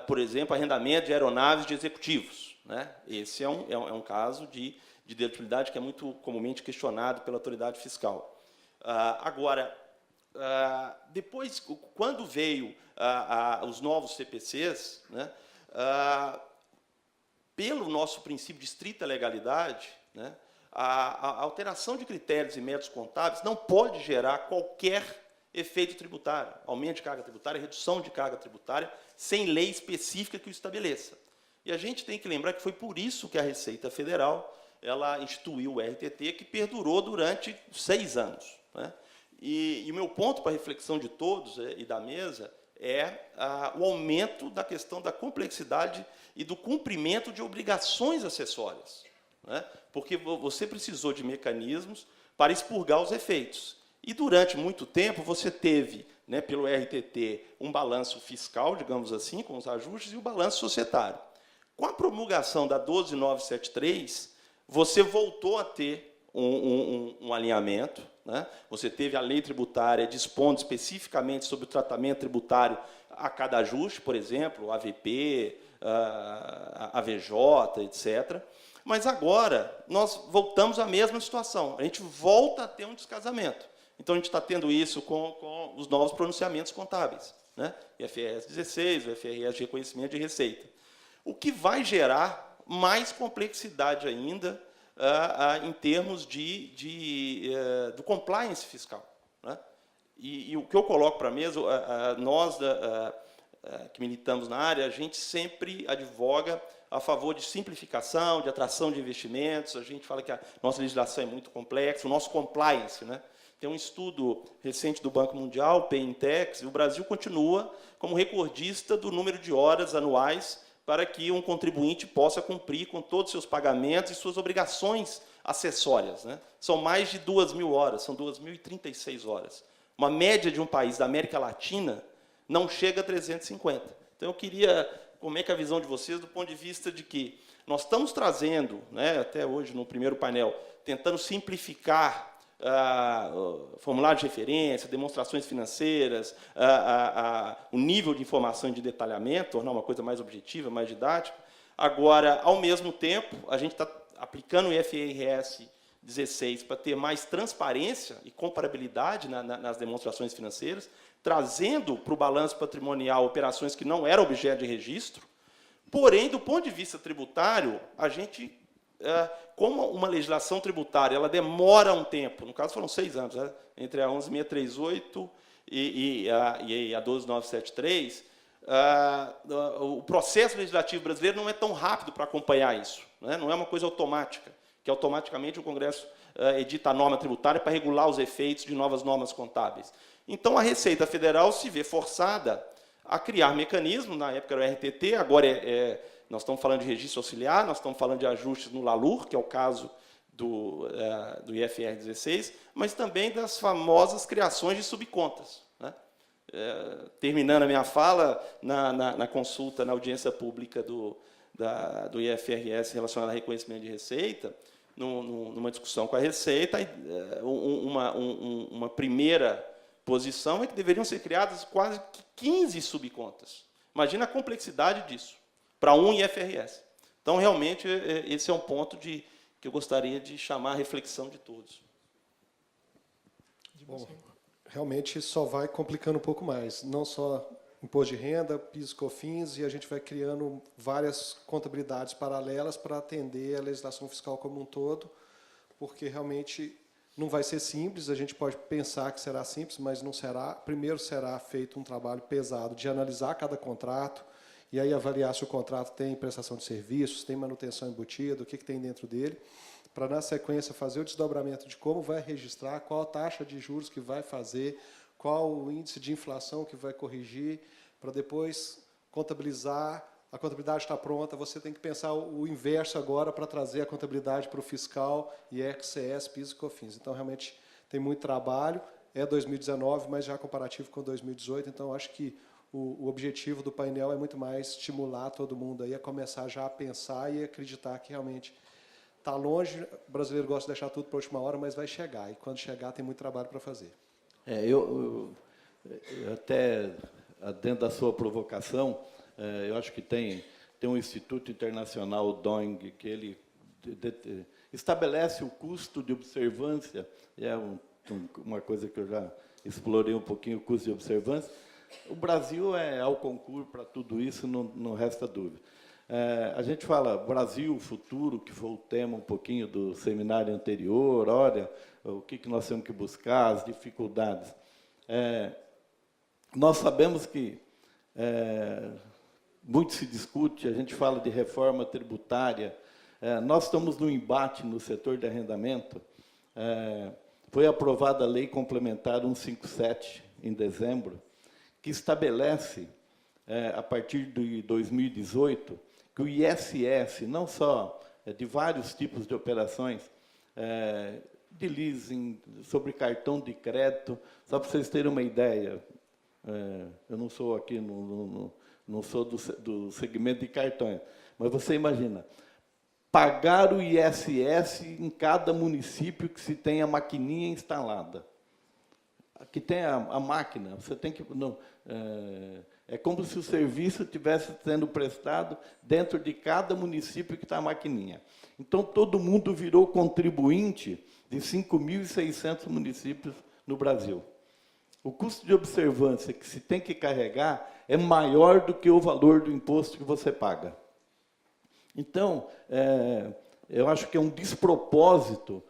por exemplo, arrendamento de aeronaves de executivos. Né? Esse é um caso de dedutibilidade que é muito comumente questionado pela autoridade fiscal. Agora, depois, quando veio os novos CPCs, né, pelo nosso princípio de estrita legalidade, né, a alteração de critérios e métodos contábeis não pode gerar qualquer efeito tributário, aumento de carga tributária, redução de carga tributária, sem lei específica que o estabeleça. E a gente tem que lembrar que foi por isso que a Receita Federal ela instituiu o RTT, que perdurou durante 6 anos. Né? E o meu ponto para a reflexão de todos e da mesa é o aumento da questão da complexidade e do cumprimento de obrigações acessórias. Né? Porque você precisou de mecanismos para expurgar os efeitos. E, durante muito tempo, você teve, né, pelo RTT, um balanço fiscal, digamos assim, com os ajustes, e o balanço societário. Com a promulgação da 12973, você voltou a ter um alinhamento. Né? Você teve a lei tributária dispondo especificamente sobre o tratamento tributário a cada ajuste, por exemplo, AVP, AVJ, etc. Mas agora nós voltamos à mesma situação. A gente volta a ter um descasamento. Então, a gente está tendo isso com os novos pronunciamentos contábeis, né? IFRS 16, o FRS de reconhecimento de receita. O que vai gerar mais complexidade ainda em termos do compliance fiscal. Né? E o que eu coloco para a mesa, nós que militamos na área, a gente sempre advoga a favor de simplificação, de atração de investimentos. A gente fala que a nossa legislação é muito complexa, o nosso compliance, né? Tem um estudo recente do Banco Mundial, PayIntex, e o Brasil continua como recordista do número de horas anuais para que um contribuinte possa cumprir com todos os seus pagamentos e suas obrigações acessórias. Né? São mais de 2.000 horas, são 2.036 horas. Uma média de um país da América Latina não chega a 350. Então, eu queria, como é que é a visão de vocês, do ponto de vista de que nós estamos trazendo, né, até hoje, no primeiro painel, tentando simplificar formulário de referência, demonstrações financeiras, o nível de informação e de detalhamento, tornar uma coisa mais objetiva, mais didática. Agora, ao mesmo tempo, a gente está aplicando o IFRS 16 para ter mais transparência e comparabilidade nas demonstrações financeiras, trazendo para o balanço patrimonial operações que não eram objeto de registro. Porém, do ponto de vista tributário, a gente... como uma legislação tributária ela demora um tempo, no caso foram 6 anos, né? Entre a 11.638 e a 12.973, o processo legislativo brasileiro não é tão rápido para acompanhar isso. Né? Não é uma coisa automática, que automaticamente o Congresso edita a norma tributária para regular os efeitos de novas normas contábeis. Então, a Receita Federal se vê forçada a criar mecanismos, na época era o RTT, agora nós estamos falando de registro auxiliar, nós estamos falando de ajustes no LALUR, que é o caso do IFR 16, mas também das famosas criações de subcontas. Né? Terminando a minha fala, na consulta, na audiência pública do IFRS relacionada a reconhecimento de receita, numa discussão com a Receita, uma primeira posição é que deveriam ser criadas quase 15 subcontas. Imagina a complexidade disso, para um IFRS. Então, realmente, esse é um ponto que eu gostaria de chamar a reflexão de todos. Bom, realmente só vai complicando um pouco mais. Não só imposto de renda, PIS, COFINS, e a gente vai criando várias contabilidades paralelas para atender a legislação fiscal como um todo, porque realmente não vai ser simples. A gente pode pensar que será simples, mas não será. Primeiro será feito um trabalho pesado de analisar cada contrato, e aí avaliar se o contrato tem prestação de serviços, tem manutenção embutida, o que tem dentro dele, para, na sequência, fazer o desdobramento de como vai registrar, qual a taxa de juros que vai fazer, qual o índice de inflação que vai corrigir, para depois contabilizar a contabilidade está pronta, você tem que pensar o inverso agora para trazer a contabilidade para o fiscal, IR, CS, PIS e COFINS. Então, realmente, tem muito trabalho. É 2019, mas já comparativo com 2018. Então, acho que o objetivo do painel é muito mais estimular todo mundo aí a começar já a pensar e acreditar que realmente está longe. O brasileiro gosta de deixar tudo para a última hora, mas vai chegar. E quando chegar, tem muito trabalho para fazer. Eu até, dentro da sua provocação, eu acho que tem um Instituto Internacional, o DOING, que ele estabelece o custo de observância, é uma coisa que eu já explorei um pouquinho, o custo de observância. O Brasil é ao concurso para tudo isso, não resta dúvida. A gente fala Brasil, futuro, que foi o tema um pouquinho do seminário anterior, olha, o que nós temos que buscar, as dificuldades. Nós sabemos que muito se discute, a gente fala de reforma tributária, nós estamos no embate no setor de arrendamento. Foi aprovada a Lei Complementar 157, em dezembro, que estabelece, a partir de 2018, que o ISS, não só de vários tipos de operações, de leasing, sobre cartão de crédito, só para vocês terem uma ideia, eu não sou aqui, não sou do segmento de cartões, mas você imagina, pagar o ISS em cada município que se tem a maquininha instalada. Que tem a máquina, você tem que... é como se o serviço estivesse sendo prestado dentro de cada município que está a maquininha. Então, todo mundo virou contribuinte de 5.600 municípios no Brasil. O custo de observância que se tem que carregar é maior do que o valor do imposto que você paga. Então, eu acho que é um despropósito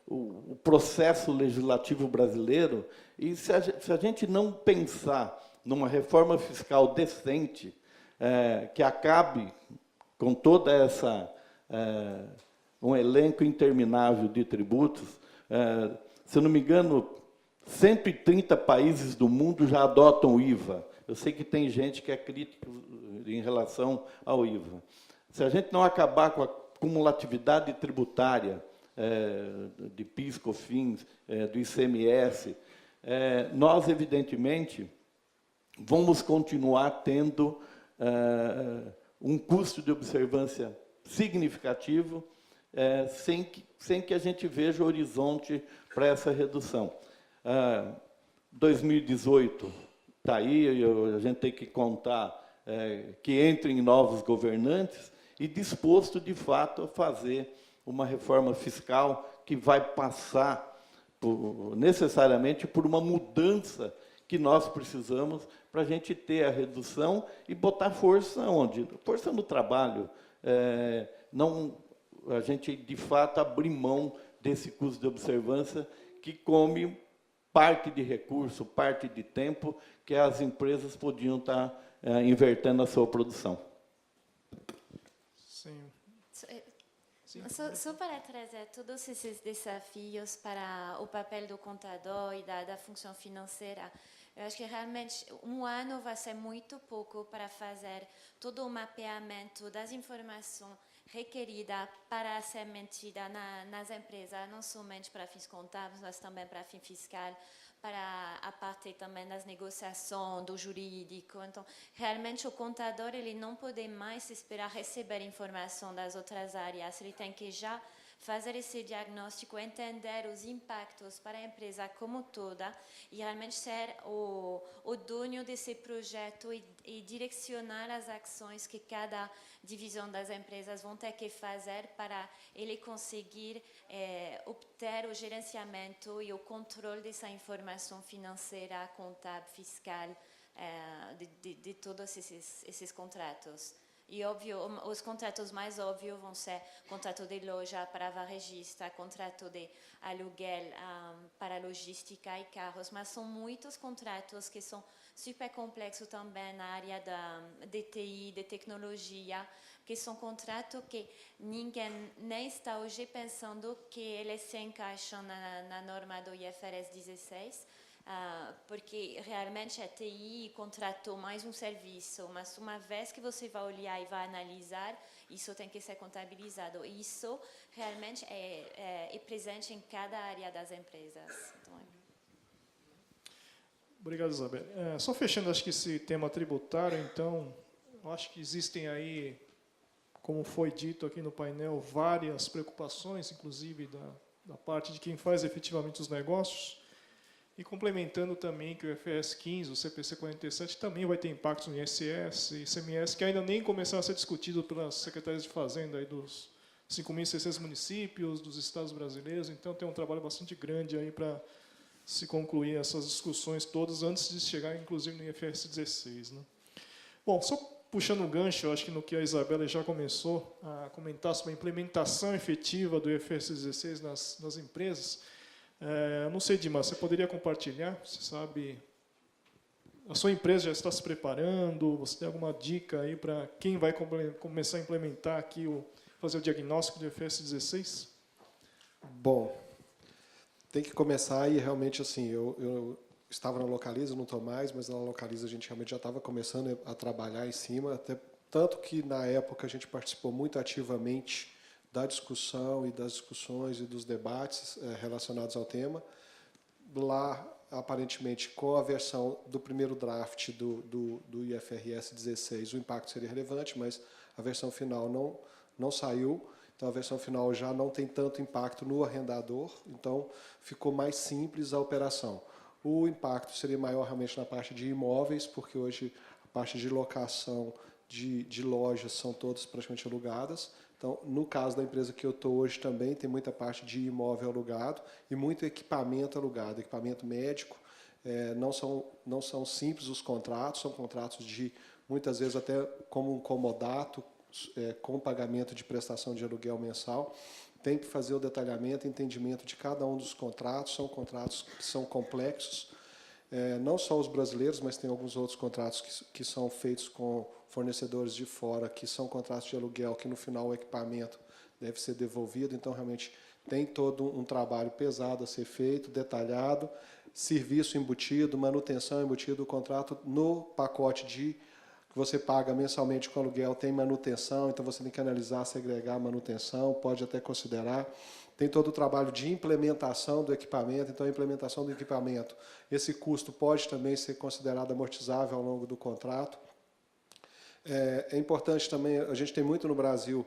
o processo legislativo brasileiro, e se a gente não pensar numa reforma fiscal decente, que acabe com toda essa... um elenco interminável de tributos, se eu não me engano, 130 países do mundo já adotam o IVA. Eu sei que tem gente que é crítica em relação ao IVA. Se a gente não acabar com a cumulatividade tributária de PIS, COFINS, do ICMS, nós, evidentemente, vamos continuar tendo um custo de observância significativo, sem que a gente veja horizonte para essa redução. 2018 está aí, a gente tem que contar que entrem novos governantes e disposto, de fato, a fazer uma reforma fiscal que vai passar necessariamente por uma mudança que nós precisamos para a gente ter a redução e botar força onde? Força no trabalho. Não a gente, de fato, abrir mão desse custo de observância que come parte de recurso, parte de tempo que as empresas podiam estar invertendo a sua produção. Sim. Só para trazer todos esses desafios para o papel do contador e da função financeira, eu acho que realmente um ano vai ser muito pouco para fazer todo o mapeamento das informações requeridas para ser mantida nas empresas, não somente para fins contábeis, mas também para fim fiscal, para a parte também das negociações, do jurídico. Então, realmente, o contador ele não pode mais esperar receber informação das outras áreas, ele tem que já fazer esse diagnóstico, entender os impactos para a empresa como toda e realmente ser o dono desse projeto e direcionar as ações que cada divisão das empresas vão ter que fazer para ele conseguir obter o gerenciamento e o controle dessa informação financeira, contábil, fiscal, de todos esses contratos. E, óbvio, os contratos mais óbvios vão ser contrato de loja para varejista, contrato de aluguel para logística e carros, mas são muitos contratos que são super complexos também na área de TI, de tecnologia, que são contratos que ninguém nem está hoje pensando que eles se encaixam na norma do IFRS 16, porque realmente a TI contratou mais um serviço, mas uma vez que você vai olhar e vai analisar, isso tem que ser contabilizado. E isso realmente é presente em cada área das empresas. Então, Obrigado, Isabel. Só fechando, acho que esse tema tributário, então, eu acho que existem aí, como foi dito aqui no painel, várias preocupações, inclusive da parte de quem faz efetivamente os negócios, e complementando também que o IFRS 15, o CPC 47, também vai ter impactos no ISS e ICMS, que ainda nem começaram a ser discutidos pelas secretarias de Fazenda aí dos 5.600 municípios, dos estados brasileiros, então tem um trabalho bastante grande aí para se concluir essas discussões todas antes de chegar, inclusive, no IFRS 16. Né? Bom, só puxando um gancho, eu acho que no que a Isabela já começou a comentar sobre a implementação efetiva do IFRS 16 nas empresas, não sei, Dimas, você poderia compartilhar? Você sabe, a sua empresa já está se preparando? Você tem alguma dica aí para quem vai começar a implementar aqui, fazer o diagnóstico do IFRS 16? Bom, tem que começar e realmente, assim, eu estava na Localiza, não estou mais, mas na Localiza a gente realmente já estava começando a trabalhar em cima, até tanto que na época a gente participou muito ativamente da discussão e das discussões e dos debates relacionados ao tema. Lá, aparentemente, com a versão do primeiro draft do IFRS 16, o impacto seria relevante, mas a versão final não saiu. Então, a versão final já não tem tanto impacto no arrendador, então ficou mais simples a operação. O impacto seria maior realmente na parte de imóveis, porque hoje a parte de locação de lojas são todas praticamente alugadas. Então, no caso da empresa que eu estou hoje também, tem muita parte de imóvel alugado e muito equipamento alugado, equipamento médico. Não são simples os contratos, são contratos de, muitas vezes, até como um comodato, com pagamento de prestação de aluguel mensal. Tem que fazer o detalhamento, entendimento de cada um dos contratos. São contratos que são complexos, não só os brasileiros, mas tem alguns outros contratos que são feitos com fornecedores de fora, que são contratos de aluguel, que no final o equipamento deve ser devolvido. Então, realmente, tem todo um trabalho pesado a ser feito, detalhado, serviço embutido, manutenção embutido, o contrato no pacote que você paga mensalmente com aluguel tem manutenção, então você tem que analisar, segregar a manutenção, pode até considerar. Tem todo o trabalho de implementação do equipamento, então a implementação do equipamento, esse custo pode também ser considerado amortizável ao longo do contrato. É importante também, a gente tem muito no Brasil,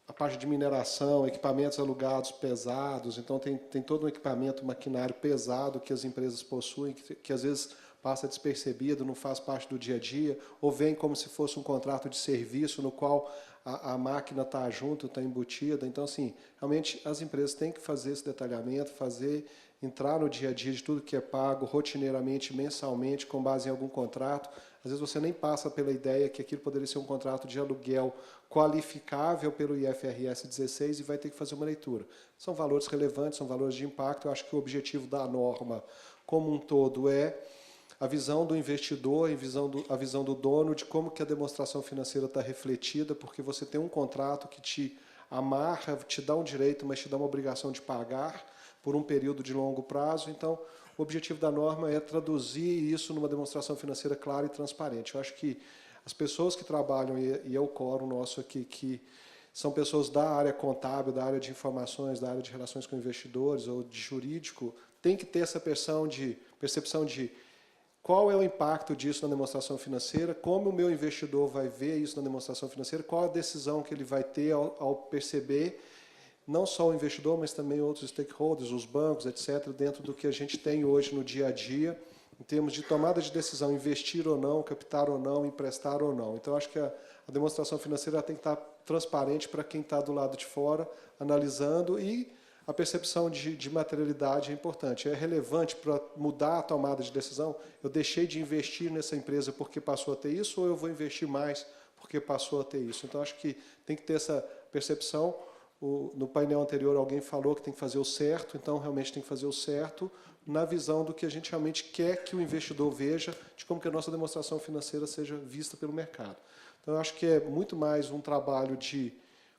a parte de mineração, equipamentos alugados pesados, então tem todo um equipamento, maquinário pesado que as empresas possuem, que às vezes passa despercebido, não faz parte do dia a dia, ou vem como se fosse um contrato de serviço no qual a máquina está junto, está embutida. Então, assim, realmente as empresas têm que fazer esse detalhamento, entrar no dia a dia de tudo que é pago, rotineiramente, mensalmente, com base em algum contrato. Às vezes você nem passa pela ideia que aquilo poderia ser um contrato de aluguel qualificável pelo IFRS 16 e vai ter que fazer uma leitura. São valores relevantes, são valores de impacto. Eu acho que o objetivo da norma como um todo é a visão do investidor, a visão do dono de como que a demonstração financeira está refletida, porque você tem um contrato que te amarra, te dá um direito, mas te dá uma obrigação de pagar por um período de longo prazo. Então, o objetivo da norma é traduzir isso numa demonstração financeira clara e transparente. Eu acho que as pessoas que trabalham, e é o quórum nosso aqui, que são pessoas da área contábil, da área de informações, da área de relações com investidores ou de jurídico, tem que ter essa percepção de qual é o impacto disso na demonstração financeira, como o meu investidor vai ver isso na demonstração financeira, qual a decisão que ele vai ter ao perceber, não só o investidor, mas também outros stakeholders, os bancos, etc., dentro do que a gente tem hoje no dia a dia, em termos de tomada de decisão, investir ou não, captar ou não, emprestar ou não. Então, acho que a demonstração financeira tem que estar transparente para quem está do lado de fora, analisando, e a percepção de materialidade é importante. É relevante para mudar a tomada de decisão? Eu deixei de investir nessa empresa porque passou a ter isso, ou eu vou investir mais porque passou a ter isso? Então, acho que tem que ter essa percepção. No painel anterior, alguém falou que tem que fazer o certo, então, realmente tem que fazer o certo na visão do que a gente realmente quer que o investidor veja, de como que a nossa demonstração financeira seja vista pelo mercado. Então, eu acho que é muito mais um trabalho de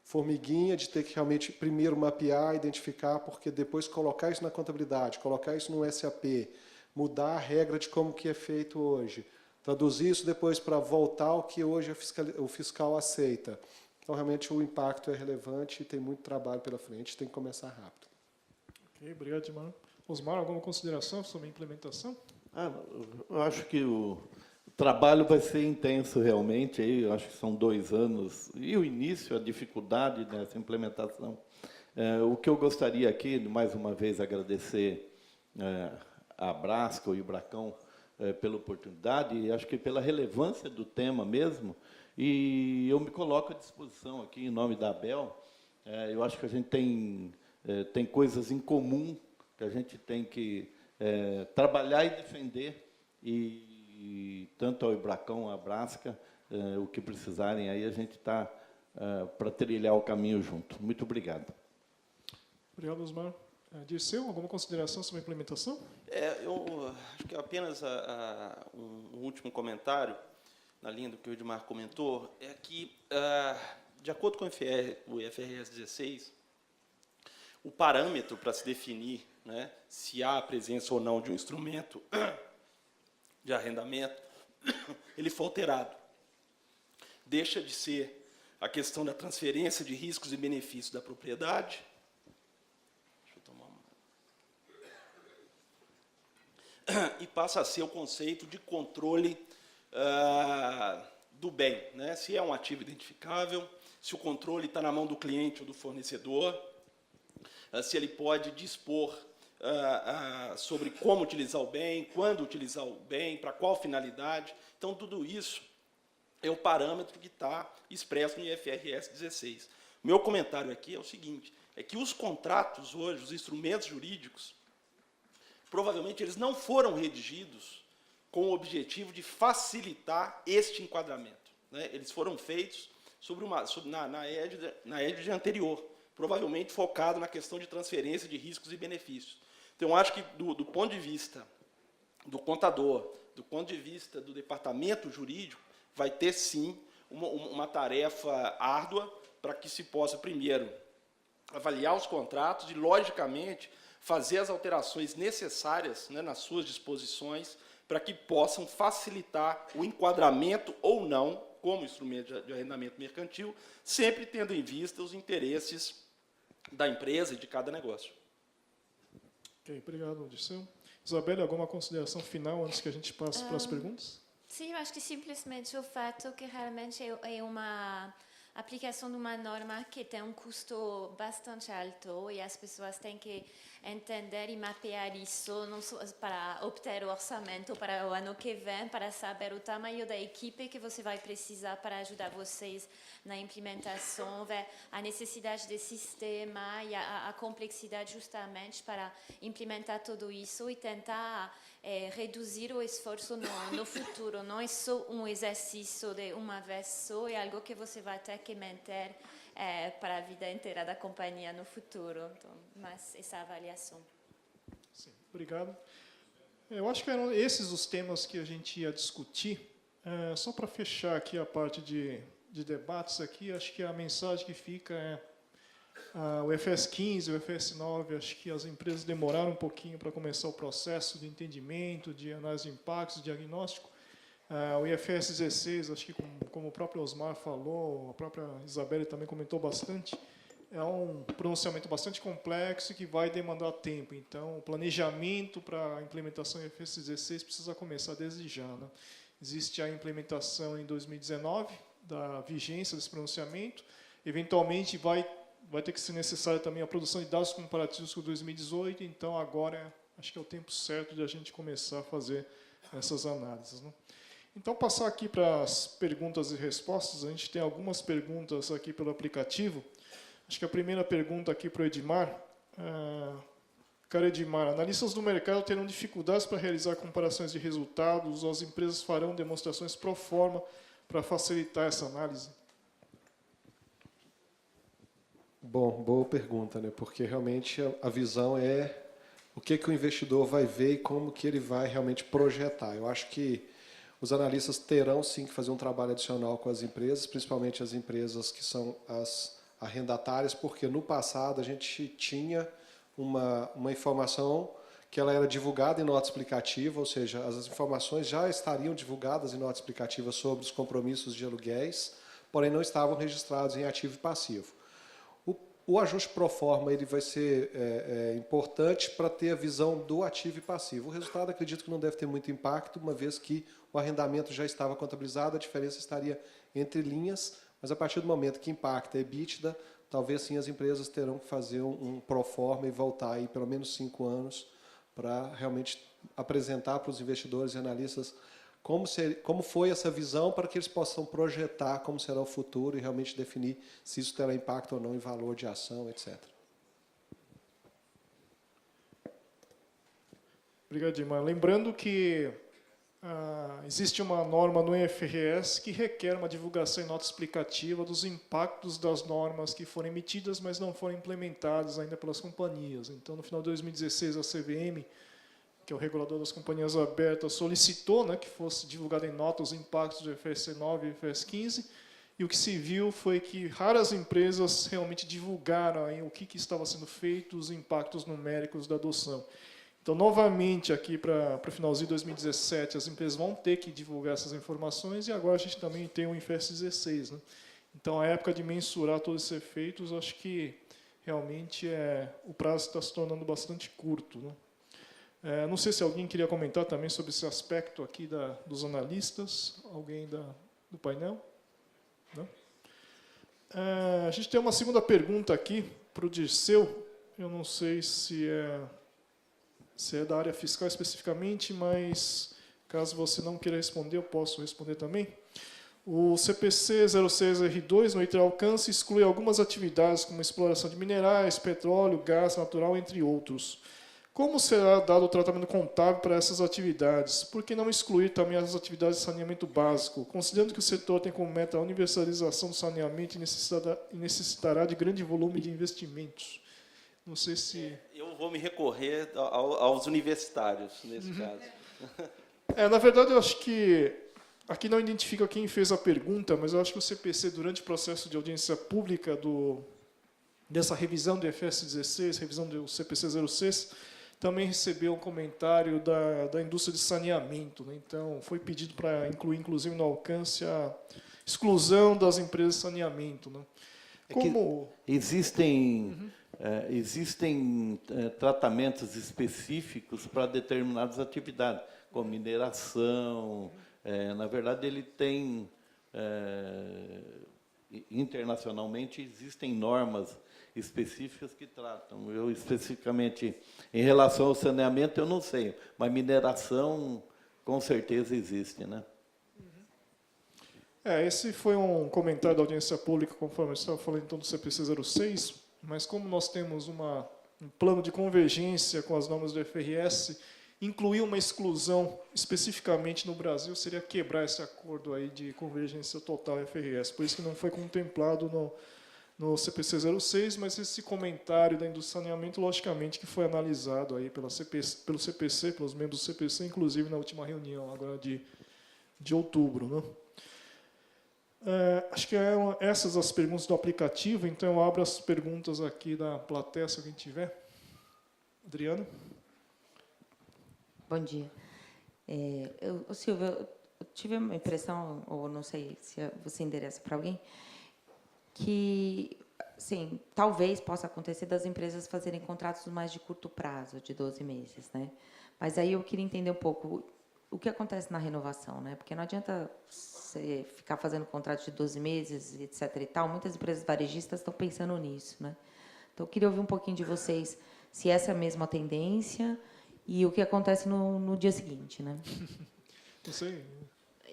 formiguinha de ter que realmente primeiro mapear, identificar, porque depois colocar isso na contabilidade, colocar isso no SAP, mudar a regra de como que é feito hoje, traduzir isso depois para voltar ao que hoje o fiscal aceita. Então, realmente, o impacto é relevante e tem muito trabalho pela frente, tem que começar rápido. Ok, obrigado, Edmar. Osmar, alguma consideração sobre a implementação? Eu acho que o trabalho vai ser intenso realmente, aí, eu acho que são 2 anos, e o início, a dificuldade dessa implementação. O que eu gostaria aqui, mais uma vez, agradecer a Brasca e o Bracão pela oportunidade, e acho que pela relevância do tema mesmo, e eu me coloco à disposição aqui, em nome da ABEL. Eu acho que a gente tem coisas em comum que a gente tem que trabalhar e defender, e tanto ao Bracão, à Brasca, o que precisarem, aí a gente está para trilhar o caminho junto. Muito obrigado. Obrigado, Osmar. Dirceu, alguma consideração sobre a implementação? Eu acho que apenas um último comentário, na linha do que o Edmar comentou, é que, de acordo com o IFRS 16, o parâmetro para se definir, né, se há a presença ou não de um instrumento de arrendamento, ele foi alterado. Deixa de ser a questão da transferência de riscos e benefícios da propriedade. Deixa eu tomar uma... E passa a ser o conceito de controle do bem, né? Se é um ativo identificável, se o controle está na mão do cliente ou do fornecedor, se ele pode dispor sobre como utilizar o bem, quando utilizar o bem, para qual finalidade. Então, tudo isso é o parâmetro que está expresso no IFRS 16. O meu comentário aqui é o seguinte, é que os contratos hoje, os instrumentos jurídicos, provavelmente eles não foram redigidos com o objetivo de facilitar este enquadramento, né? Eles foram feitos na égide anterior, provavelmente focado na questão de transferência de riscos e benefícios. Então, eu acho que, do ponto de vista do contador, do ponto de vista do departamento jurídico, vai ter, sim, uma tarefa árdua para que se possa, primeiro, avaliar os contratos e, logicamente, fazer as alterações necessárias, né, nas suas disposições, para que possam facilitar o enquadramento ou não como instrumento de arrendamento mercantil, sempre tendo em vista os interesses da empresa e de cada negócio. Ok, obrigado, Dirceu. Isabelle, alguma consideração final antes que a gente passe para as perguntas? Sim, eu acho que simplesmente o fato que realmente é uma aplicação de uma norma que tem um custo bastante alto e as pessoas têm que entender e mapear isso não só para obter o orçamento para o ano que vem, para saber o tamanho da equipe que você vai precisar para ajudar vocês na implementação, ver a necessidade de sistema e a complexidade justamente para implementar tudo isso e tentar reduzir o esforço no futuro. Não é só um exercício de uma vez só, é algo que você vai ter que manter para a vida inteira da companhia no futuro. Então, mas essa avaliação. Sim, obrigado. Eu acho que eram esses os temas que a gente ia discutir. Só para fechar aqui a parte de debates aqui, acho que a mensagem que fica é o IFRS 15, o IFRS 9, acho que as empresas demoraram um pouquinho para começar o processo de entendimento, de análise de impactos, de diagnóstico. O IFRS 16, acho que como o próprio Osmar falou, a própria Isabelle também comentou bastante, é um pronunciamento bastante complexo e que vai demandar tempo. Então, o planejamento para a implementação do IFRS 16 precisa começar desde já, né? Existe a implementação em 2019 da vigência desse pronunciamento. Eventualmente, vai ter que ser necessária também a produção de dados comparativos com 2018. Então, agora, acho que é o tempo certo de a gente começar a fazer essas análises, né? Então, passar aqui para as perguntas e respostas. A gente tem algumas perguntas aqui pelo aplicativo. Acho que a primeira pergunta aqui para o Edmar. Cara, Edmar, analistas do mercado terão dificuldades para realizar comparações de resultados ou as empresas farão demonstrações pro forma para facilitar essa análise? Bom, boa pergunta, né? Porque realmente a visão é o que o investidor vai ver e como que ele vai realmente projetar. Eu acho que os analistas terão sim que fazer um trabalho adicional com as empresas, principalmente as empresas que são as arrendatárias, porque no passado a gente tinha uma informação que ela era divulgada em nota explicativa, ou seja, as informações já estariam divulgadas em nota explicativa sobre os compromissos de aluguéis, porém não estavam registrados em ativo e passivo. O ajuste pro forma ele vai ser importante para ter a visão do ativo e passivo. O resultado, acredito que não deve ter muito impacto, uma vez que o arrendamento já estava contabilizado, a diferença estaria entre linhas, mas a partir do momento que impacta a EBITDA, talvez sim as empresas terão que fazer um pro forma e voltar aí pelo menos 5 anos para realmente apresentar para os investidores e analistas como foi essa visão, para que eles possam projetar como será o futuro e realmente definir se isso terá impacto ou não em valor de ação, etc. Obrigado, Dimar. Lembrando que existe uma norma no IFRS que requer uma divulgação em nota explicativa dos impactos das normas que foram emitidas, mas não foram implementadas ainda pelas companhias. Então, no final de 2016, a CVM, que é o regulador das companhias abertas, solicitou, né, que fosse divulgado em nota os impactos do IFRS 9 e IFRS 15, e o que se viu foi que raras empresas realmente divulgaram aí o que estava sendo feito, os impactos numéricos da adoção. Então, novamente, aqui para o finalzinho de 2017, as empresas vão ter que divulgar essas informações, e agora a gente também tem o IFRS 16. Né? Então, a época de mensurar todos esses efeitos, acho que realmente o prazo está se tornando bastante curto. Né? Não sei se alguém queria comentar também sobre esse aspecto aqui dos analistas. Alguém do painel? Não? A gente tem uma segunda pergunta aqui para o Dirceu. Eu não sei se é da área fiscal especificamente, mas caso você não queira responder, eu posso responder também. O CPC 06R2, no item alcance, exclui algumas atividades como exploração de minerais, petróleo, gás natural, entre outros. Como será dado o tratamento contábil para essas atividades? Por que não excluir também as atividades de saneamento básico? Considerando que o setor tem como meta a universalização do saneamento e necessitará de grande volume de investimentos. Não sei se... Eu vou me recorrer aos universitários, nesse caso. Na verdade, eu acho que... Aqui não identifica quem fez a pergunta, mas eu acho que o CPC, durante o processo de audiência pública dessa revisão do IFRS 16, revisão do CPC 06, também recebeu um comentário da indústria de saneamento. Né? Então, foi pedido para incluir, inclusive, no alcance, a exclusão das empresas de saneamento. Né? Como... Existem tratamentos específicos para determinadas atividades, como mineração. Na verdade, ele tem... internacionalmente, existem normas específicas que tratam. Eu, especificamente, em relação ao saneamento, eu não sei, mas mineração, com certeza, existe. Né? Esse foi um comentário da audiência pública, conforme eu estava falando então do CPC 06, mas como nós temos um plano de convergência com as normas do IFRS, incluir uma exclusão especificamente no Brasil seria quebrar esse acordo aí de convergência total IFRS. Por isso que não foi contemplado no CPC 06, mas esse comentário da indústria de saneamento, logicamente, que foi analisado aí pelo CPC, pelos membros do CPC, inclusive na última reunião, agora de outubro. Né? Acho que eram essas as perguntas do aplicativo, então eu abro as perguntas aqui da plateia, se alguém tiver. Adriana? Bom dia. Silvio, eu tive uma impressão, ou não sei se você endereça para alguém, que, sim, talvez possa acontecer das empresas fazerem contratos mais de curto prazo, de 12 meses, né? Mas aí eu queria entender um pouco o que acontece na renovação, né? Porque não adianta você ficar fazendo contrato de 12 meses, etc. e tal. Muitas empresas varejistas estão pensando nisso, né? Então, eu queria ouvir um pouquinho de vocês se essa é a mesma tendência e o que acontece no dia seguinte, né? Não sei.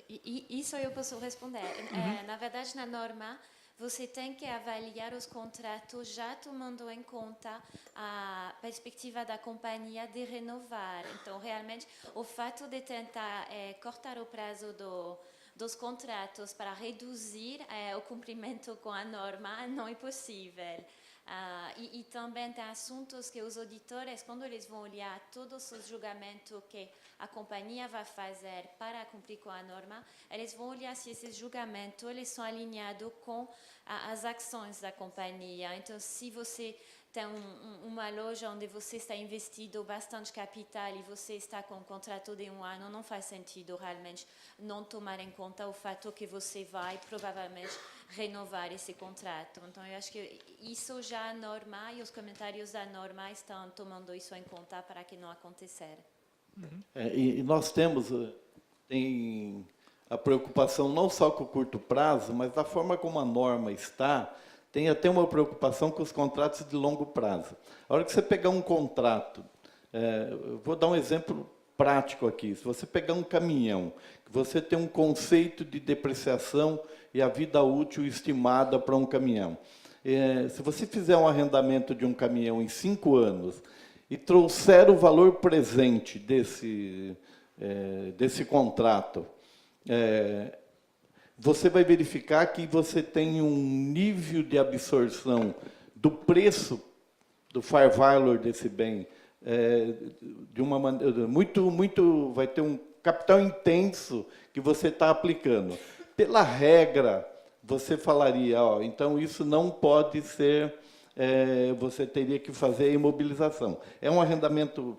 Isso eu posso responder. Na verdade, na norma, você tem que avaliar os contratos já tomando em conta a perspectiva da companhia de renovar. Então, realmente, o fato de tentar cortar o prazo dos contratos para reduzir o cumprimento com a norma não é possível. E também tem assuntos que os auditores, quando eles vão olhar todos os julgamentos que a companhia vai fazer para cumprir com a norma, eles vão olhar se esses julgamentos eles são alinhados com as ações da companhia. Então, se você tem uma loja onde você está investindo bastante capital e você está com um contrato de 1 ano, não faz sentido realmente não tomar em conta o fato que você vai provavelmente renovar esse contrato. Então, eu acho que isso já é norma e os comentários da norma estão tomando isso em conta para que não acontecer. E nós tem a preocupação não só com o curto prazo, mas da forma como a norma está, tem até uma preocupação com os contratos de longo prazo. A hora que você pegar um contrato, vou dar um exemplo prático aqui. Se você pegar um caminhão, você tem um conceito de depreciação e a vida útil estimada para um caminhão. Se você fizer um arrendamento de um caminhão em 5 anos e trouxer o valor presente desse contrato, você vai verificar que você tem um nível de absorção do preço, do fair value desse bem, de uma maneira muito, vai ter um capital intenso que você está aplicando. Pela regra, você falaria, então isso não pode ser, você teria que fazer a imobilização. É um arrendamento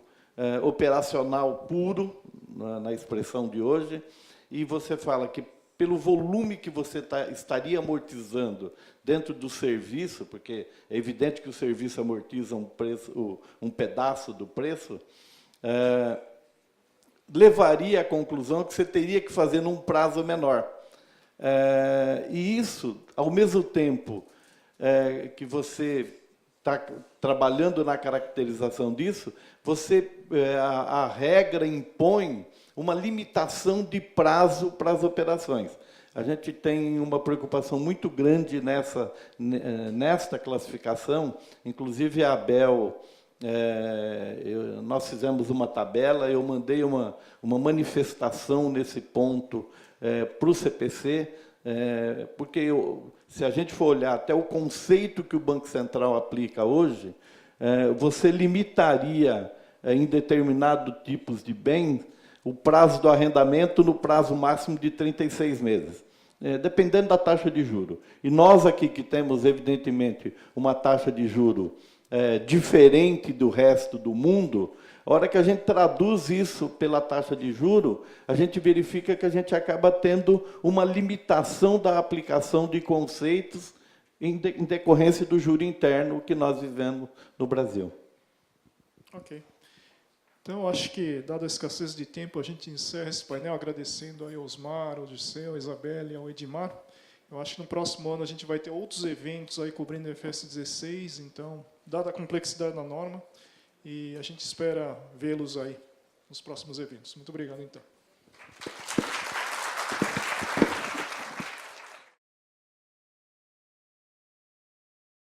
operacional puro, na expressão de hoje, e você fala que pelo volume que você estaria amortizando dentro do serviço, porque é evidente que o serviço amortiza um pedaço do preço, levaria à conclusão que você teria que fazer num prazo menor. E isso, ao mesmo tempo que você está trabalhando na caracterização disso, a regra impõe uma limitação de prazo para as operações. A gente tem uma preocupação muito grande nesta classificação, inclusive a ABEL, nós fizemos uma tabela, eu mandei uma manifestação nesse ponto para o CPC, porque se a gente for olhar até o conceito que o Banco Central aplica hoje, você limitaria em determinados tipos de bens o prazo do arrendamento no prazo máximo de 36 meses, dependendo da taxa de juro. E nós aqui que temos, evidentemente, uma taxa de juro diferente do resto do mundo, a hora que a gente traduz isso pela taxa de juro, a gente verifica que a gente acaba tendo uma limitação da aplicação de conceitos em decorrência do juro interno que nós vivemos no Brasil. Ok. Então, acho que, dada a escassez de tempo, a gente encerra esse painel agradecendo ao Osmar, ao Dirceu, à Isabelle e ao Edmar. Eu acho que no próximo ano a gente vai ter outros eventos aí cobrindo o FS 16, então, dada a complexidade da norma, e a gente espera vê-los aí nos próximos eventos. Muito obrigado, então.